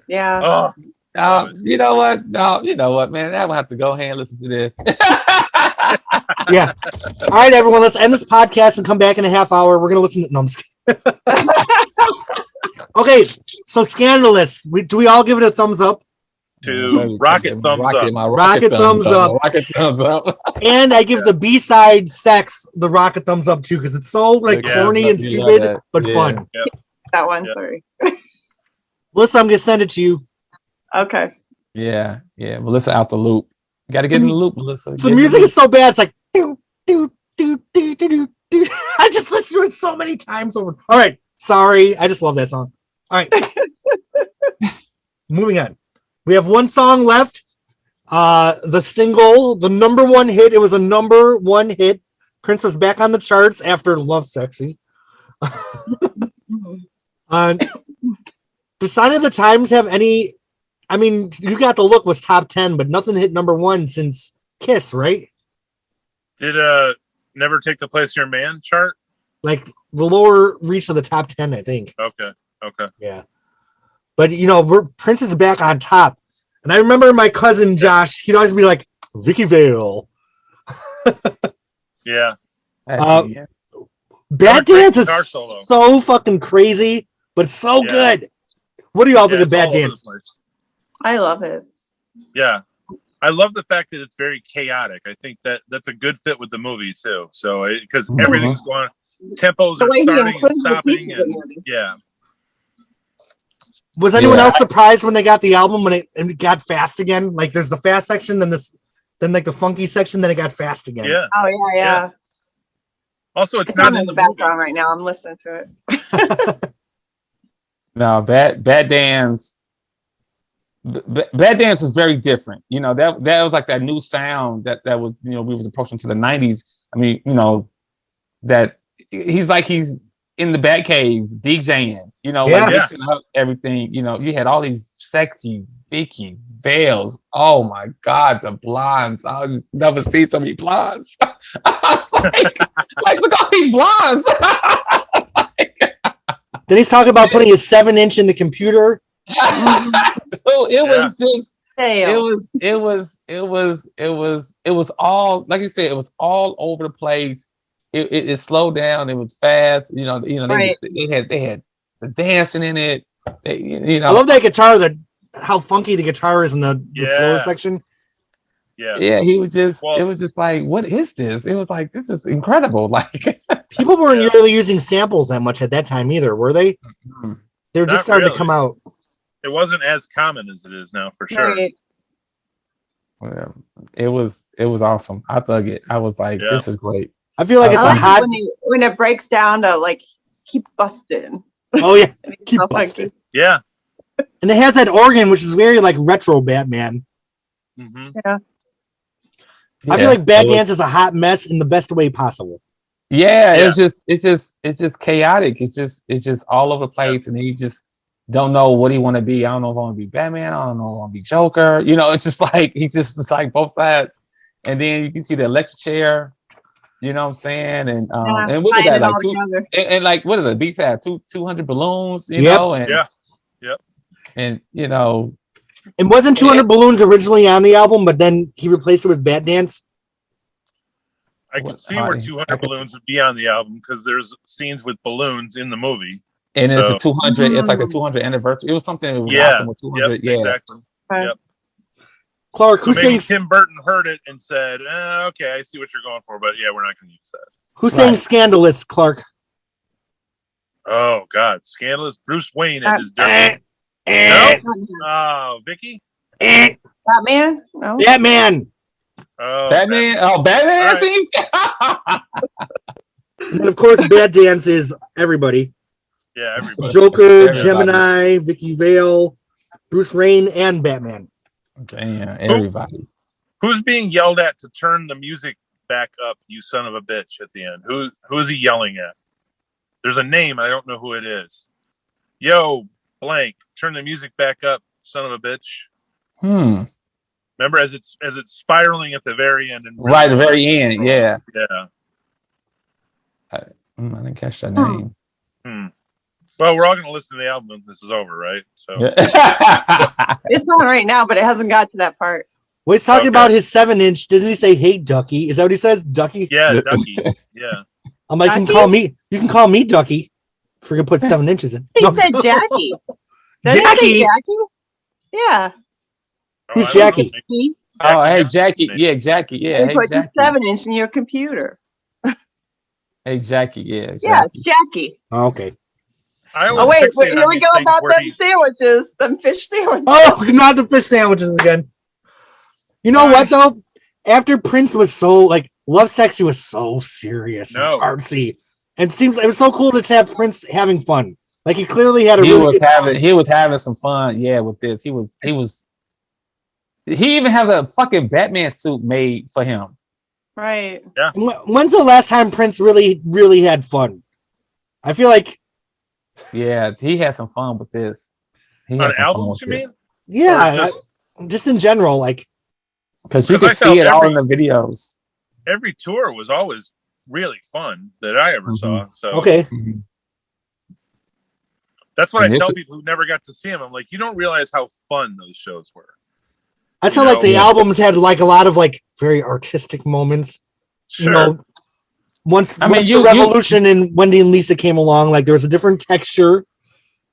[SPEAKER 4] Yeah.
[SPEAKER 3] Oh.
[SPEAKER 2] You know what? No, you know what, man? I will have to go ahead and listen to this.
[SPEAKER 1] Yeah. All right, everyone. Let's end this podcast and come back in a half hour. We're gonna listen to. No, I'm just kidding. Okay, so Scandalous. Do we all give it a thumbs up?
[SPEAKER 3] Rocket thumbs up.
[SPEAKER 1] Rocket thumbs up.
[SPEAKER 2] Rocket thumbs up.
[SPEAKER 1] And I give the B-side Sex the rocket thumbs up too, because it's so corny and stupid, but fun.
[SPEAKER 3] Yep.
[SPEAKER 4] That one, sorry.
[SPEAKER 1] Melissa, I'm gonna send it to you.
[SPEAKER 4] Okay.
[SPEAKER 2] Yeah. Melissa out the loop. You got to get in the loop, Melissa.
[SPEAKER 1] The music is so bad. It's like do do do do do do do. I just listened to it so many times over. All right, sorry. I just love that song. All right. Moving on. We have one song left. The single, the number one hit. It was a number one hit. Prince was back on the charts after Love Sexy. The Sign of the Times have any? I mean, You Got the Look was top 10, but nothing hit number one since Kiss, right?
[SPEAKER 3] Did Never Take the Place of Your Man chart?
[SPEAKER 1] Like the lower reach of the top 10, I think.
[SPEAKER 3] Okay.
[SPEAKER 1] Yeah. But Prince is back on top. And I remember my cousin Josh, he'd always be like, Vicky Vale.
[SPEAKER 3] Yeah.
[SPEAKER 1] Bad Dance is so fucking crazy, but so good. What do y'all think of Bad Dance?
[SPEAKER 4] I love it.
[SPEAKER 3] Yeah. I love the fact that it's very chaotic. I think that's a good fit with the movie too. So because everything's going, tempos are starting and stopping, and yeah.
[SPEAKER 1] Was anyone else surprised when they got the album when it got fast again? Like there's the fast section, then like the funky section, then it got fast again.
[SPEAKER 3] Yeah.
[SPEAKER 4] Oh yeah.
[SPEAKER 3] Also, it's not in the
[SPEAKER 4] background right now. I'm listening to it.
[SPEAKER 2] No, Bad Dance. Bad Dance was very different. That was like that new sound that was, we was approaching to the 90s. I mean, that he's in the Batcave DJing, mixing up everything. You had all these sexy Vicky Vales. Oh my God, the blondes. I just never seen so many blondes. I was like, look at all these blondes.
[SPEAKER 1] Then he's talking about putting his 7-inch in the computer.
[SPEAKER 2] Dude, it was all, like you said, it was all over the place. It slowed down. It was fast. They had the dancing in it. I
[SPEAKER 1] love that guitar. How funky the guitar is in the slower section.
[SPEAKER 3] Yeah.
[SPEAKER 2] He was just. It was just like, what is this? It was like, this is incredible. Like
[SPEAKER 1] people weren't really using samples that much at that time either, were they? They were just starting to come out.
[SPEAKER 3] It wasn't as common as it is now, for sure.
[SPEAKER 4] Right.
[SPEAKER 2] Yeah, it was awesome. I dug it. I was like, this is great.
[SPEAKER 1] I feel like it's a hot
[SPEAKER 4] when it breaks down to like keep busting.
[SPEAKER 1] Oh yeah, keep busting.
[SPEAKER 3] Yeah,
[SPEAKER 1] and it has that organ, which is very like retro Batman.
[SPEAKER 3] Mm-hmm.
[SPEAKER 4] Yeah.
[SPEAKER 1] I feel like Bad Dance is a hot mess in the best way possible.
[SPEAKER 2] Yeah, it's just chaotic. It's just all over the place, and then you just don't know what he want to be. I don't know if I want to be Batman. I don't know if I want to be Joker. It's just like it's like both sides. and then you can see the electric chair. You know what I'm saying? And
[SPEAKER 4] Yeah,
[SPEAKER 2] and what was
[SPEAKER 4] tying
[SPEAKER 2] that
[SPEAKER 4] it
[SPEAKER 2] like
[SPEAKER 4] all
[SPEAKER 2] two
[SPEAKER 4] together.
[SPEAKER 2] and like what is it? Beats had 200 balloons, you
[SPEAKER 1] Yep.
[SPEAKER 2] know, and
[SPEAKER 3] Yeah. Yep.
[SPEAKER 2] and you know,
[SPEAKER 1] It wasn't 200 balloons originally on the album, but then he replaced it with Bat Dance.
[SPEAKER 3] I could see where 200 balloons would be on the album because there's scenes with balloons in the movie.
[SPEAKER 2] and it's
[SPEAKER 3] So-
[SPEAKER 2] a 200. It's like a 200 anniversary. It was something. That was
[SPEAKER 3] Yeah.
[SPEAKER 2] after 200.
[SPEAKER 3] Yep, exactly.
[SPEAKER 4] Okay.
[SPEAKER 3] Yep.
[SPEAKER 1] Clark,
[SPEAKER 3] So
[SPEAKER 1] who
[SPEAKER 3] maybe
[SPEAKER 1] sings?
[SPEAKER 3] Tim Burton heard it and said, "Okay, I see what you're going for, but yeah, we're not going to use that."
[SPEAKER 1] Who sang
[SPEAKER 2] Right.
[SPEAKER 1] "Scandalous"? Clark.
[SPEAKER 3] Oh God, scandalous! Bruce Wayne at his
[SPEAKER 1] Eh,
[SPEAKER 3] dirty.
[SPEAKER 1] eh,
[SPEAKER 3] Oh, Vicky.
[SPEAKER 1] eh.
[SPEAKER 4] Batman? No.
[SPEAKER 1] Batman.
[SPEAKER 3] Oh,
[SPEAKER 2] Batman. Oh, Batman.
[SPEAKER 3] All
[SPEAKER 2] See?
[SPEAKER 1] And then, of course, Bat Dance is everybody.
[SPEAKER 3] Yeah, everybody.
[SPEAKER 1] Joker,
[SPEAKER 2] Everybody.
[SPEAKER 1] Gemini, Vicky Vale, Bruce Wayne, and Batman.
[SPEAKER 2] Damn, everybody.
[SPEAKER 3] Who's being yelled at to turn the music back up? You son of a bitch! At the end, who is he yelling at? There's a name. I don't know who it is. Yo, blank. Turn the music back up, son of a bitch. Remember, as it's spiraling at the very end, and
[SPEAKER 2] Right, the very end. Yeah.
[SPEAKER 3] yeah.
[SPEAKER 2] I didn't catch that name.
[SPEAKER 3] Well, we're all going to listen to the album when this is over, right? So
[SPEAKER 2] Yeah.
[SPEAKER 4] It's on right now, but it hasn't got to that part.
[SPEAKER 1] Well, he's talking
[SPEAKER 3] Okay.
[SPEAKER 1] about his 7-inch. Doesn't he say, "Hey, Ducky"? Is that what he says, Ducky?
[SPEAKER 3] yeah, Ducky. Yeah.
[SPEAKER 1] I'm like,
[SPEAKER 4] Ducky?
[SPEAKER 1] you can call me Ducky. If we're gonna put 7 inches in.
[SPEAKER 4] He
[SPEAKER 1] No,
[SPEAKER 4] said Jackie. Doesn't he
[SPEAKER 1] Jackie?
[SPEAKER 4] say Jackie? Yeah.
[SPEAKER 1] Who's
[SPEAKER 3] I don't
[SPEAKER 1] Jackie?
[SPEAKER 3] know.
[SPEAKER 4] He
[SPEAKER 2] Oh, hey, Jackie. Yeah, Jackie. Yeah, hey,
[SPEAKER 4] put the
[SPEAKER 2] Jackie.
[SPEAKER 4] 7-inch in your computer.
[SPEAKER 2] Hey, Jackie. Yeah,
[SPEAKER 4] Yeah,
[SPEAKER 2] Jackie.
[SPEAKER 4] Jackie.
[SPEAKER 1] Oh, okay.
[SPEAKER 3] I
[SPEAKER 4] Oh,
[SPEAKER 3] always
[SPEAKER 4] wait,
[SPEAKER 3] fixate
[SPEAKER 4] here
[SPEAKER 3] on
[SPEAKER 4] we
[SPEAKER 3] these
[SPEAKER 4] go
[SPEAKER 3] things
[SPEAKER 4] about
[SPEAKER 3] where
[SPEAKER 4] them
[SPEAKER 3] he's-
[SPEAKER 4] sandwiches. Them fish sandwiches.
[SPEAKER 1] Oh, not the fish sandwiches again. You know what though? After Prince was so like Love Sexy was so serious
[SPEAKER 3] No.
[SPEAKER 1] and artsy. And it seems it was so cool to have Prince having fun. Like he clearly had a
[SPEAKER 2] He
[SPEAKER 1] really
[SPEAKER 2] was
[SPEAKER 1] good
[SPEAKER 2] having some fun. Yeah, with this, he even has a fucking Batman suit made for him.
[SPEAKER 4] Right.
[SPEAKER 1] When's the last time Prince really had fun? I feel like
[SPEAKER 2] Yeah, he had some fun with this. He
[SPEAKER 3] on
[SPEAKER 2] had some fun
[SPEAKER 3] albums,
[SPEAKER 2] with
[SPEAKER 3] you
[SPEAKER 2] it.
[SPEAKER 3] mean?
[SPEAKER 1] yeah,
[SPEAKER 3] Or
[SPEAKER 1] just in general, like
[SPEAKER 2] Because you
[SPEAKER 3] 'Cause
[SPEAKER 2] can
[SPEAKER 3] I
[SPEAKER 2] see
[SPEAKER 3] felt
[SPEAKER 2] it all in the videos.
[SPEAKER 3] Every tour was always really fun that I ever saw. So
[SPEAKER 1] okay.
[SPEAKER 3] that's what
[SPEAKER 2] And
[SPEAKER 3] I
[SPEAKER 2] this
[SPEAKER 3] tell
[SPEAKER 2] is-
[SPEAKER 3] people who never got to see him. I'm like, you don't realize how fun those shows were.
[SPEAKER 1] I feel
[SPEAKER 3] You
[SPEAKER 1] like the
[SPEAKER 3] know?
[SPEAKER 1] albums had like a lot of like very artistic moments.
[SPEAKER 3] Sure.
[SPEAKER 1] You know, once
[SPEAKER 2] I mean,
[SPEAKER 1] the
[SPEAKER 2] you-
[SPEAKER 1] Revolution and Wendy and Lisa came along, like there was a different texture.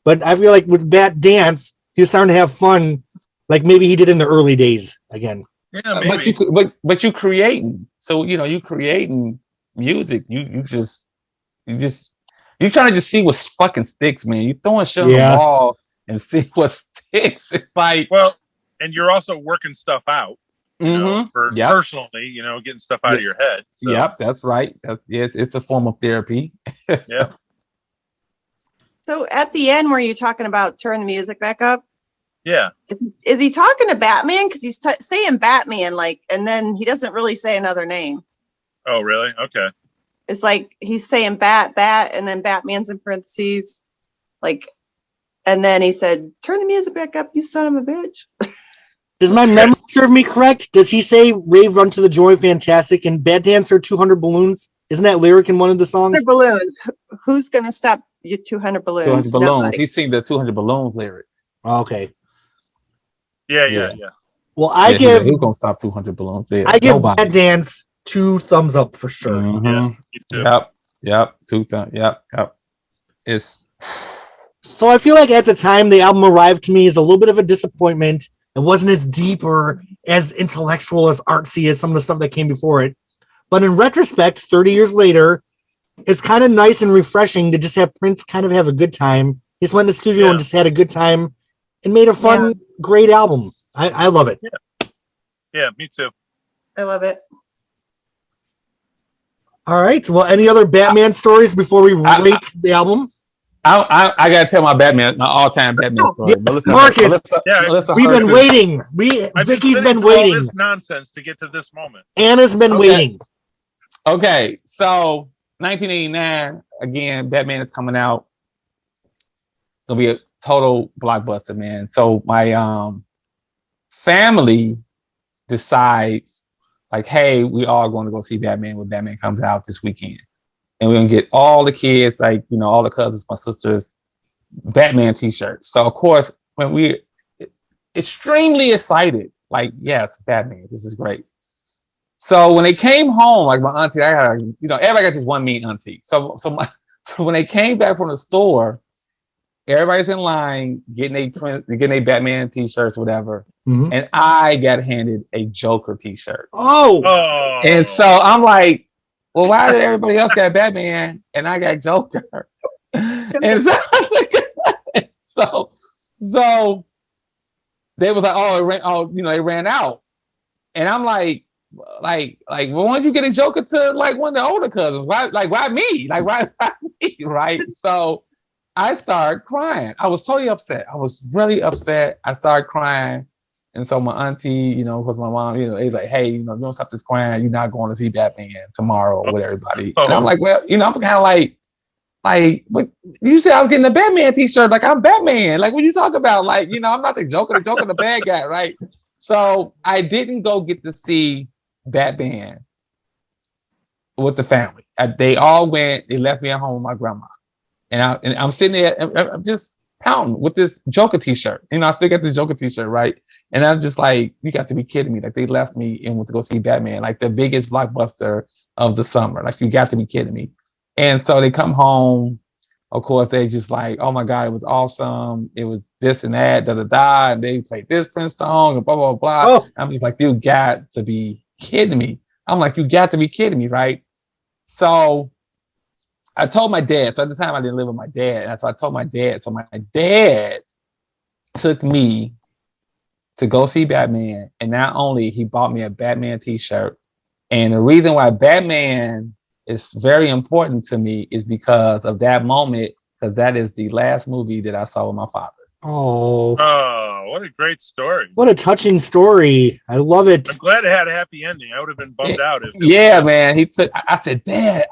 [SPEAKER 1] But I feel like with Bat Dance, he was starting to have fun, like maybe he did in the early days again.
[SPEAKER 3] Yeah,
[SPEAKER 2] But
[SPEAKER 3] maybe.
[SPEAKER 2] but you creating. So you creating music. You trying to just see what fucking sticks, man. You throwing shit on
[SPEAKER 1] Yeah.
[SPEAKER 2] the wall and see what sticks. It's like
[SPEAKER 3] Well, and you're also working stuff out, you know, for
[SPEAKER 2] Yep.
[SPEAKER 3] personally, you know, getting stuff out of your head. So,
[SPEAKER 2] Yep, that's right. It's a form of therapy.
[SPEAKER 3] yeah.
[SPEAKER 4] So at the end, where you're talking about turn the music back up,
[SPEAKER 3] Yeah.
[SPEAKER 4] is he talking to Batman? Because he's saying Batman, like, and then he doesn't really say another name.
[SPEAKER 3] Oh, really? Okay.
[SPEAKER 4] It's like he's saying bat, and then Batman's in parentheses, like, and then he said, "Turn the music back up, you son of a bitch."
[SPEAKER 1] Does my memory serve me correct? Does he say "Rave Run to the Joy Fantastic" and "Bad Dancer 200 Balloons"? Isn't that lyric in one of the songs?
[SPEAKER 4] 200 balloons. Who's gonna stop your 200 balloons?
[SPEAKER 2] 200 balloons.
[SPEAKER 4] Nobody.
[SPEAKER 2] He's seen the 200 balloons lyric.
[SPEAKER 1] Okay.
[SPEAKER 3] Yeah.
[SPEAKER 1] Well, I
[SPEAKER 2] Yeah,
[SPEAKER 1] give
[SPEAKER 2] who's gonna stop 200 balloons? Yeah,
[SPEAKER 1] I give
[SPEAKER 2] nobody.
[SPEAKER 1] Bad Dance 2 thumbs up for sure.
[SPEAKER 2] Mhm.
[SPEAKER 3] Yeah. Me too.
[SPEAKER 2] Yep. 2 thumbs. Yep. It's
[SPEAKER 1] So I feel like at the time the album arrived to me as a little bit of a disappointment. It wasn't as deep or as intellectual as artsy as some of the stuff that came before it. But in retrospect, 30 years later, it's kind of nice and refreshing to just have Prince kind of have a good time. He just went in the studio and just had a good time and made a fun, great album. I love it.
[SPEAKER 3] Yeah, me too.
[SPEAKER 4] I love it.
[SPEAKER 1] All right. Well, any other Batman stories before we rate the album?
[SPEAKER 2] I gotta tell my all-time Batman story.
[SPEAKER 1] Yes, Marcus.
[SPEAKER 2] Melissa
[SPEAKER 1] We've been
[SPEAKER 2] Hurst.
[SPEAKER 1] waiting.
[SPEAKER 3] I've
[SPEAKER 1] Vicky's
[SPEAKER 3] sitting
[SPEAKER 1] been
[SPEAKER 3] through all
[SPEAKER 1] waiting.
[SPEAKER 3] this nonsense to get to this moment.
[SPEAKER 1] Anna's been waiting.
[SPEAKER 2] Okay, so 1989 again. Batman is coming out. It's gonna be a total blockbuster, man. So my family decides like, hey, we all going to go see Batman when Batman comes out this weekend. And we're going to get all the kids, like, you know, all the cousins, my sisters, Batman t-shirts. So, of course, when we extremely excited, like, yes, Batman, this is great. So when they came home, like my auntie, I had, you know, everybody got this one mean auntie. So when they came back from the store, everybody's in line getting a Batman t-shirts, whatever.
[SPEAKER 1] Mhm.
[SPEAKER 2] And I got handed a Joker t-shirt.
[SPEAKER 1] Oh,
[SPEAKER 2] And so I'm like, well, why did everybody else got Batman and I got Joker? And so they was like, it ran out. And I'm like, well, why don't you get a Joker to like one of the older cousins? Why me? Like, why me? Right? So I started crying. I was totally upset. I was really upset. I started crying. And so my auntie, you know, because my mom, you know, he's like, hey, you know, you don't stop this crying. You're not going to see Batman tomorrow with everybody. And I'm like, well, you know, I'm kind of like, but you said I was getting a Batman t-shirt. Like, I'm Batman. Like, what you talking about? Like, you know, I'm not the Joker. The Joker, the bad guy, right? So I didn't go get to see Batman with the family. They all went. They left me at home with my grandma, and I'm sitting there. I'm just pounding with this Joker t-shirt. You know, I still got the Joker t-shirt, right? And I'm just like, you got to be kidding me! Like, they left me and went to go see Batman, like the biggest blockbuster of the summer. Like, you got to be kidding me! And so they come home. Of course, they just like, oh my God, it was awesome. It was this and that, da da da. And they played this Prince song and blah blah blah.
[SPEAKER 1] Oh.
[SPEAKER 2] I'm just like, you got to be kidding me! I'm like, you got to be kidding me, right? So I told my dad. So at the time, I didn't live with my dad, and so I told my dad. So my dad took me to go see Batman, and not only he bought me a Batman t-shirt, and the reason why Batman is very important to me is because of that moment, because that is the last movie that I saw with my father.
[SPEAKER 1] Oh,
[SPEAKER 3] what a great story.
[SPEAKER 1] What a touching story. I love it.
[SPEAKER 3] I'm glad it had a happy ending. I would have been bummed out if
[SPEAKER 2] Man. I said, Dad,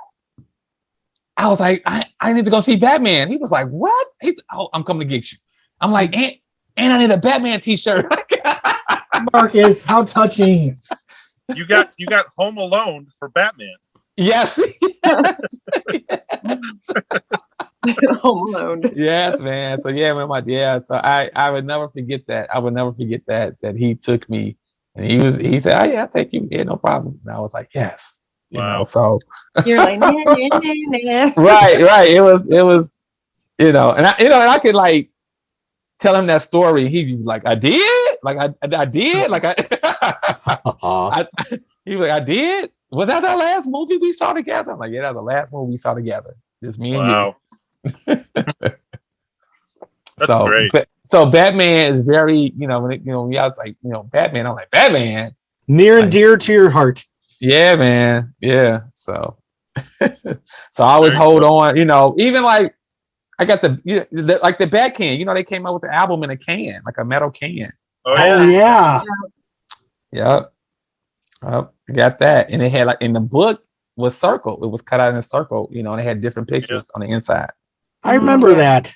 [SPEAKER 2] I was like, I need to go see Batman. He was like, what? I'm coming to get you. I'm like, and I need a Batman t-shirt.
[SPEAKER 1] Marcus, how touching.
[SPEAKER 3] You got Home Alone for Batman.
[SPEAKER 2] Yes.
[SPEAKER 4] Home Alone.
[SPEAKER 2] Yes, man. So yeah, man, so I would never forget that. I would never forget that he took me, and he said, oh yeah, I'll take you. Yeah, no problem. And I was like, yes. You know, so
[SPEAKER 4] you're like, nah, nah, nah, nah.
[SPEAKER 2] right. It was, you know, and I could like tell him that story. He'd be like, I did? Like I did? Like he was like, I did? Was that the last movie we saw together? I'm like, yeah, that was the last movie we saw together. Just me and you.
[SPEAKER 3] That's great.
[SPEAKER 2] So Batman is very, you know, when I was like, you know, Batman, I'm like, Batman.
[SPEAKER 1] Near and dear to your heart.
[SPEAKER 2] Yeah, man. Yeah. So so I always hold on, you know, even like I got like the Bat can, you know, they came out with the album in a can, like a metal can.
[SPEAKER 1] Oh yeah.
[SPEAKER 2] Yep. I got that. And it had like in the book was circle. It was cut out in a circle, you know, and it had different pictures on the inside.
[SPEAKER 1] I remember that.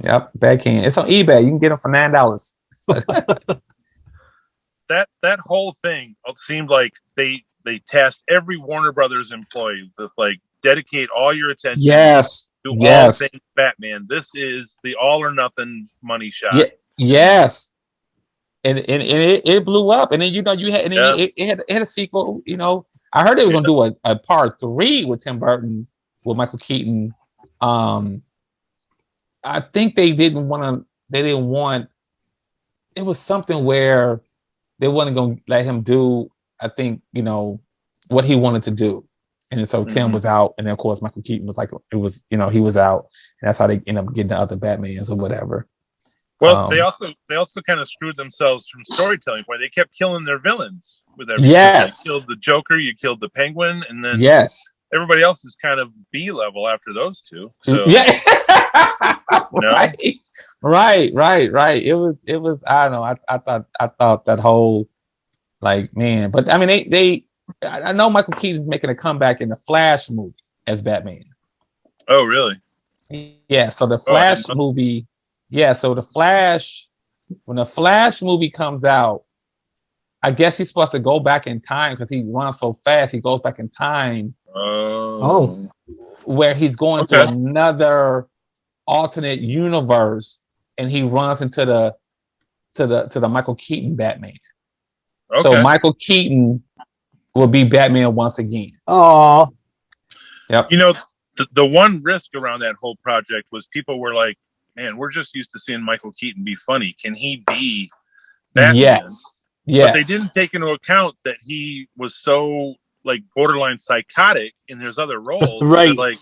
[SPEAKER 2] Yep, Bat can. It's on eBay. You can get them for $9.
[SPEAKER 3] That whole thing seemed like they tasked every Warner Brothers employee to like dedicate all your attention to all things Batman. This is the all or nothing money shot.
[SPEAKER 2] Yes. And it blew up, and then you know it had a sequel. You know, I heard they was gonna do a part 3 with Tim Burton with Michael Keaton. I think they didn't want. It was something where they wasn't gonna let him do. I think you know what he wanted to do, and so Tim was out, and then of course Michael Keaton was like he was out, and that's how they ended up getting the other Batmans or whatever.
[SPEAKER 3] Well, they also kind of screwed themselves from storytelling point. They kept killing their villains with everything.
[SPEAKER 2] Yes.
[SPEAKER 3] You killed the Joker, you killed the Penguin, and then everybody else is kind of B level after those two. So
[SPEAKER 2] yeah. Right. It was I don't know. I thought that whole like man, but I mean I know Michael Keaton's making a comeback in the Flash movie as Batman.
[SPEAKER 3] Oh really?
[SPEAKER 2] Yeah, so the Flash movie. Yeah, so when the Flash movie comes out, I guess he's supposed to go back in time because he runs so fast. He goes back in time.
[SPEAKER 1] Oh.
[SPEAKER 2] Where he's going to another alternate universe, and he runs into the Michael Keaton Batman.
[SPEAKER 3] Okay.
[SPEAKER 2] So Michael Keaton will be Batman once again.
[SPEAKER 1] Oh.
[SPEAKER 2] Yep.
[SPEAKER 3] You know, the one risk around that whole project was people were like, man, we're just used to seeing Michael Keaton be funny. Can he be Batman?
[SPEAKER 2] Yes.
[SPEAKER 3] But they didn't take into account that he was so like borderline psychotic in his other roles.
[SPEAKER 1] Right.
[SPEAKER 3] So like,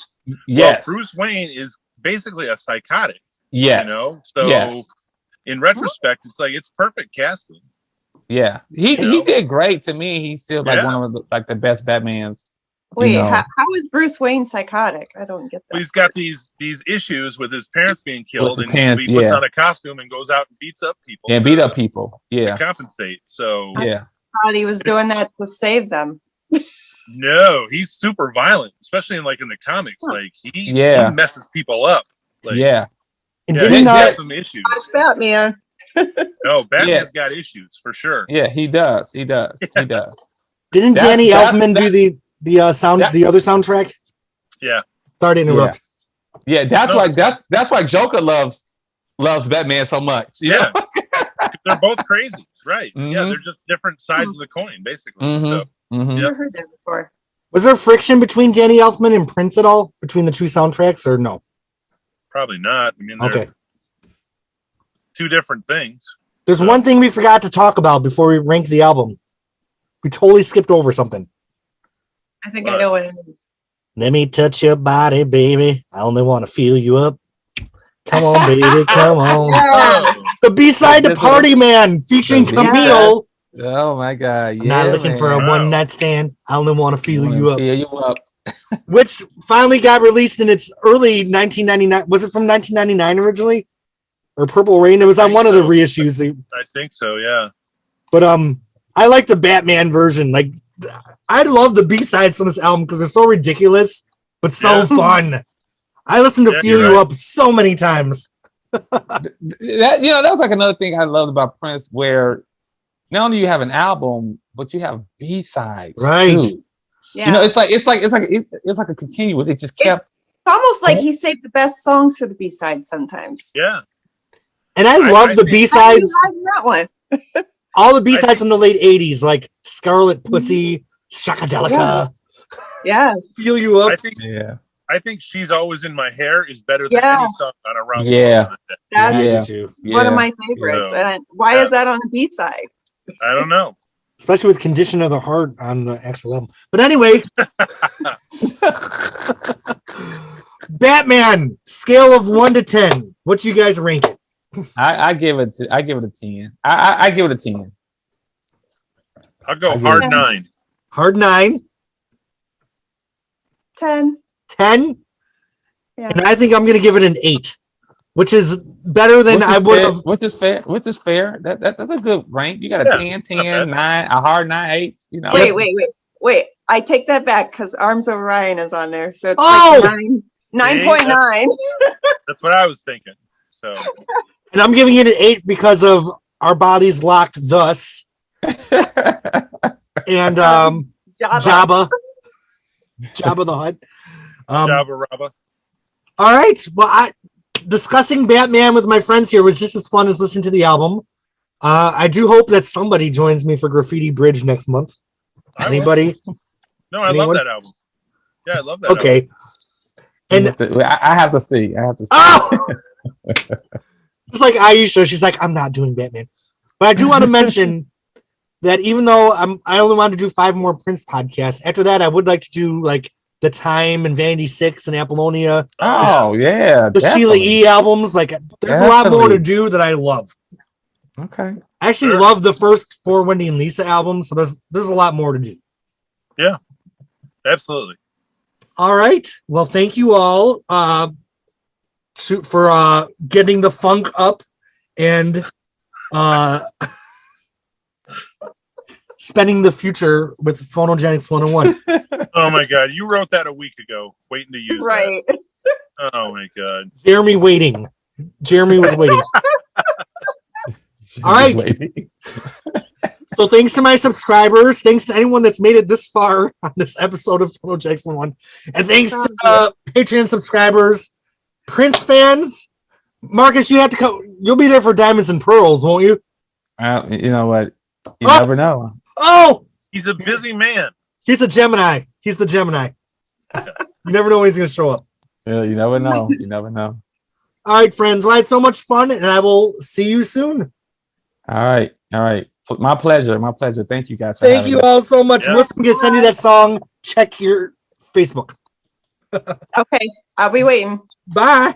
[SPEAKER 2] Yes.
[SPEAKER 3] well, Bruce Wayne is basically a psychotic.
[SPEAKER 2] Yes.
[SPEAKER 3] You know? So in retrospect, it's like it's perfect casting.
[SPEAKER 2] Yeah. He did great. To me, he's still like
[SPEAKER 3] Yeah.
[SPEAKER 2] one of the best Batmans.
[SPEAKER 4] Wait,
[SPEAKER 2] You know.
[SPEAKER 4] how is Bruce Wayne psychotic? I don't get that.
[SPEAKER 3] Well, he's got these issues with his parents being killed,
[SPEAKER 2] his
[SPEAKER 3] and
[SPEAKER 2] parents,
[SPEAKER 3] he puts
[SPEAKER 2] yeah.
[SPEAKER 3] on a costume and goes out and beats up people.
[SPEAKER 2] And beat up people.
[SPEAKER 3] to
[SPEAKER 2] Yeah.
[SPEAKER 3] compensate. So
[SPEAKER 2] Yeah.
[SPEAKER 4] I thought he was doing that to save them.
[SPEAKER 3] no, he's super violent, especially in the comics. Like he messes people up. Like,
[SPEAKER 2] Yeah.
[SPEAKER 1] And
[SPEAKER 3] yeah,
[SPEAKER 1] did he
[SPEAKER 3] he's
[SPEAKER 1] not?
[SPEAKER 3] got some issues.
[SPEAKER 4] Watch Batman.
[SPEAKER 3] No, Batman's got issues for sure.
[SPEAKER 2] Yeah, he does. He does. He does.
[SPEAKER 1] Didn't Danny Elfman do the
[SPEAKER 2] that-
[SPEAKER 1] other soundtrack?
[SPEAKER 3] Yeah.
[SPEAKER 1] Sorry to interrupt.
[SPEAKER 2] Yeah, that's why Joker loves Batman so much. You know?
[SPEAKER 3] They're both crazy, right? Yeah,
[SPEAKER 2] Mhm.
[SPEAKER 3] they're just different sides of the coin, basically.
[SPEAKER 2] Mhm.
[SPEAKER 3] So,
[SPEAKER 2] Mhm.
[SPEAKER 3] Yeah.
[SPEAKER 4] Never heard that before.
[SPEAKER 1] Was there friction between Danny Elfman and Prince at all between the two soundtracks, or no?
[SPEAKER 3] probably not. I mean, they're
[SPEAKER 1] Okay.
[SPEAKER 3] two different things.
[SPEAKER 1] There's one thing we forgot to talk about before we rank the album. We totally skipped over something.
[SPEAKER 4] I think I know what it is.
[SPEAKER 1] Let me touch your body, baby. I only want to feel you up. Come on, baby, come on.
[SPEAKER 3] Oh,
[SPEAKER 1] The B-side to Party Man featuring
[SPEAKER 2] Yeah.
[SPEAKER 1] Camille.
[SPEAKER 2] Oh my God!
[SPEAKER 1] I'm not looking for a
[SPEAKER 3] Wow.
[SPEAKER 1] one-night stand. I only want to feel you up.
[SPEAKER 2] Feel you up.
[SPEAKER 1] Which finally got released in its early 1999. Was it from 1999 originally? Or Purple Rain? It was on
[SPEAKER 3] think
[SPEAKER 1] one of the
[SPEAKER 3] so.
[SPEAKER 1] reissues.
[SPEAKER 3] I think so. Yeah.
[SPEAKER 1] But I like the Batman version. Like, I love the B-sides on this album because they're so ridiculous, but so
[SPEAKER 3] Yeah.
[SPEAKER 1] fun. I listened to
[SPEAKER 3] Yeah,
[SPEAKER 1] Feel
[SPEAKER 3] you're
[SPEAKER 1] You
[SPEAKER 3] right.
[SPEAKER 1] Up so many times.
[SPEAKER 2] That was like another thing I loved about Prince, where not only you have an album, but you have B-sides
[SPEAKER 1] Right.
[SPEAKER 2] too.
[SPEAKER 4] Yeah.
[SPEAKER 2] You know, it's like a continuous. It just kept.
[SPEAKER 4] It's almost like he saved the best songs for the B-sides sometimes.
[SPEAKER 3] Yeah.
[SPEAKER 1] And I
[SPEAKER 3] I
[SPEAKER 1] love the
[SPEAKER 3] think-
[SPEAKER 1] B-sides.
[SPEAKER 4] How do you like that one?
[SPEAKER 1] All the B-sides from the late 80s, like Scarlet Pussy, Shakadelica,
[SPEAKER 4] Yeah.
[SPEAKER 1] Feel You Up.
[SPEAKER 3] I think She's Always in My Hair is better than
[SPEAKER 4] Yeah.
[SPEAKER 3] any song on Around the
[SPEAKER 2] Yeah.
[SPEAKER 3] World.
[SPEAKER 4] That's
[SPEAKER 2] Yeah.
[SPEAKER 1] I do too.
[SPEAKER 4] one of my favorites.
[SPEAKER 3] Yeah.
[SPEAKER 4] And why is that on the B-side?
[SPEAKER 3] I don't know.
[SPEAKER 1] Especially with Condition of the Heart on the actual album. But anyway, Batman, scale of 1 to 10. What do you guys rank it?
[SPEAKER 2] I give it a 10. I give it a 10.
[SPEAKER 3] I'll go
[SPEAKER 2] I
[SPEAKER 3] hard
[SPEAKER 4] get-
[SPEAKER 3] 9.
[SPEAKER 1] Hard 9,
[SPEAKER 4] 10.
[SPEAKER 1] 10,
[SPEAKER 4] Yeah.
[SPEAKER 1] and I think I'm going to give it an 8, which is better than I would have.
[SPEAKER 2] Which is fair. That's a good rank. You got a
[SPEAKER 3] Yeah,
[SPEAKER 2] 10,
[SPEAKER 3] not
[SPEAKER 2] 9, a hard 9, 8. You know.
[SPEAKER 4] Wait. I take that back because Arms Over Ryan is on there. So it's
[SPEAKER 1] Oh!
[SPEAKER 4] like 9.9.
[SPEAKER 3] That's what I was thinking. So
[SPEAKER 1] And I'm giving it an 8 because of Our Bodies Locked Thus and Jabba the Hutt.
[SPEAKER 3] Jabba Rabba.
[SPEAKER 1] All right. Well, discussing Batman with my friends here was just as fun as listening to the album. I do hope that somebody joins me for Graffiti Bridge next month.
[SPEAKER 3] I will.
[SPEAKER 1] Anybody?
[SPEAKER 3] No, I
[SPEAKER 1] Anyone?
[SPEAKER 3] love that album. Yeah, I love that album.
[SPEAKER 1] Okay. And
[SPEAKER 2] I have to see.
[SPEAKER 1] oh, just like Aisha, she's like, I'm not doing Batman. But I do want to mention that even though I only want to do 5 more Prince podcasts, after that I would like to do like The Time and Vanity 6 and Apollonia.
[SPEAKER 2] Oh yeah,
[SPEAKER 1] The Sheila
[SPEAKER 2] definitely.
[SPEAKER 1] E. albums. Like, there's a lot more to
[SPEAKER 2] Definitely.
[SPEAKER 1] do that I love.
[SPEAKER 2] Okay.
[SPEAKER 1] I actually
[SPEAKER 3] Sure.
[SPEAKER 1] love the first 4 Wendy and Lisa albums, so there's a lot more to do.
[SPEAKER 3] Absolutely.
[SPEAKER 1] All right. Well, thank you all for getting the funk up and spending the future with Phonogenics 101.
[SPEAKER 3] Oh my God, you wrote that a week ago, waiting to use
[SPEAKER 4] Right.
[SPEAKER 3] that. Oh my God.
[SPEAKER 1] Jeremy waiting. Jeremy was waiting. All right. So thanks to my subscribers. Thanks to anyone that's made it this far on this episode of Phonogenics 101. And thanks to Patreon subscribers, Prince fans. Marcus, you have to come. You'll be there for Diamonds and Pearls, won't you?
[SPEAKER 2] You know what? You never know.
[SPEAKER 1] Oh!
[SPEAKER 3] He's a busy man.
[SPEAKER 1] He's a Gemini. He's the Gemini. You never know when he's going to show up.
[SPEAKER 2] Yeah, you never know. You never know.
[SPEAKER 1] All right, friends. Well, I had so much fun, and I will see you soon.
[SPEAKER 2] All right. My pleasure. Thank you guys for
[SPEAKER 1] Thank
[SPEAKER 2] having
[SPEAKER 1] you
[SPEAKER 2] me.
[SPEAKER 1] all so much.
[SPEAKER 3] Yeah.
[SPEAKER 1] Melissa can send you that song. Check your Facebook.
[SPEAKER 4] Okay, I'll be waiting.
[SPEAKER 1] Bye.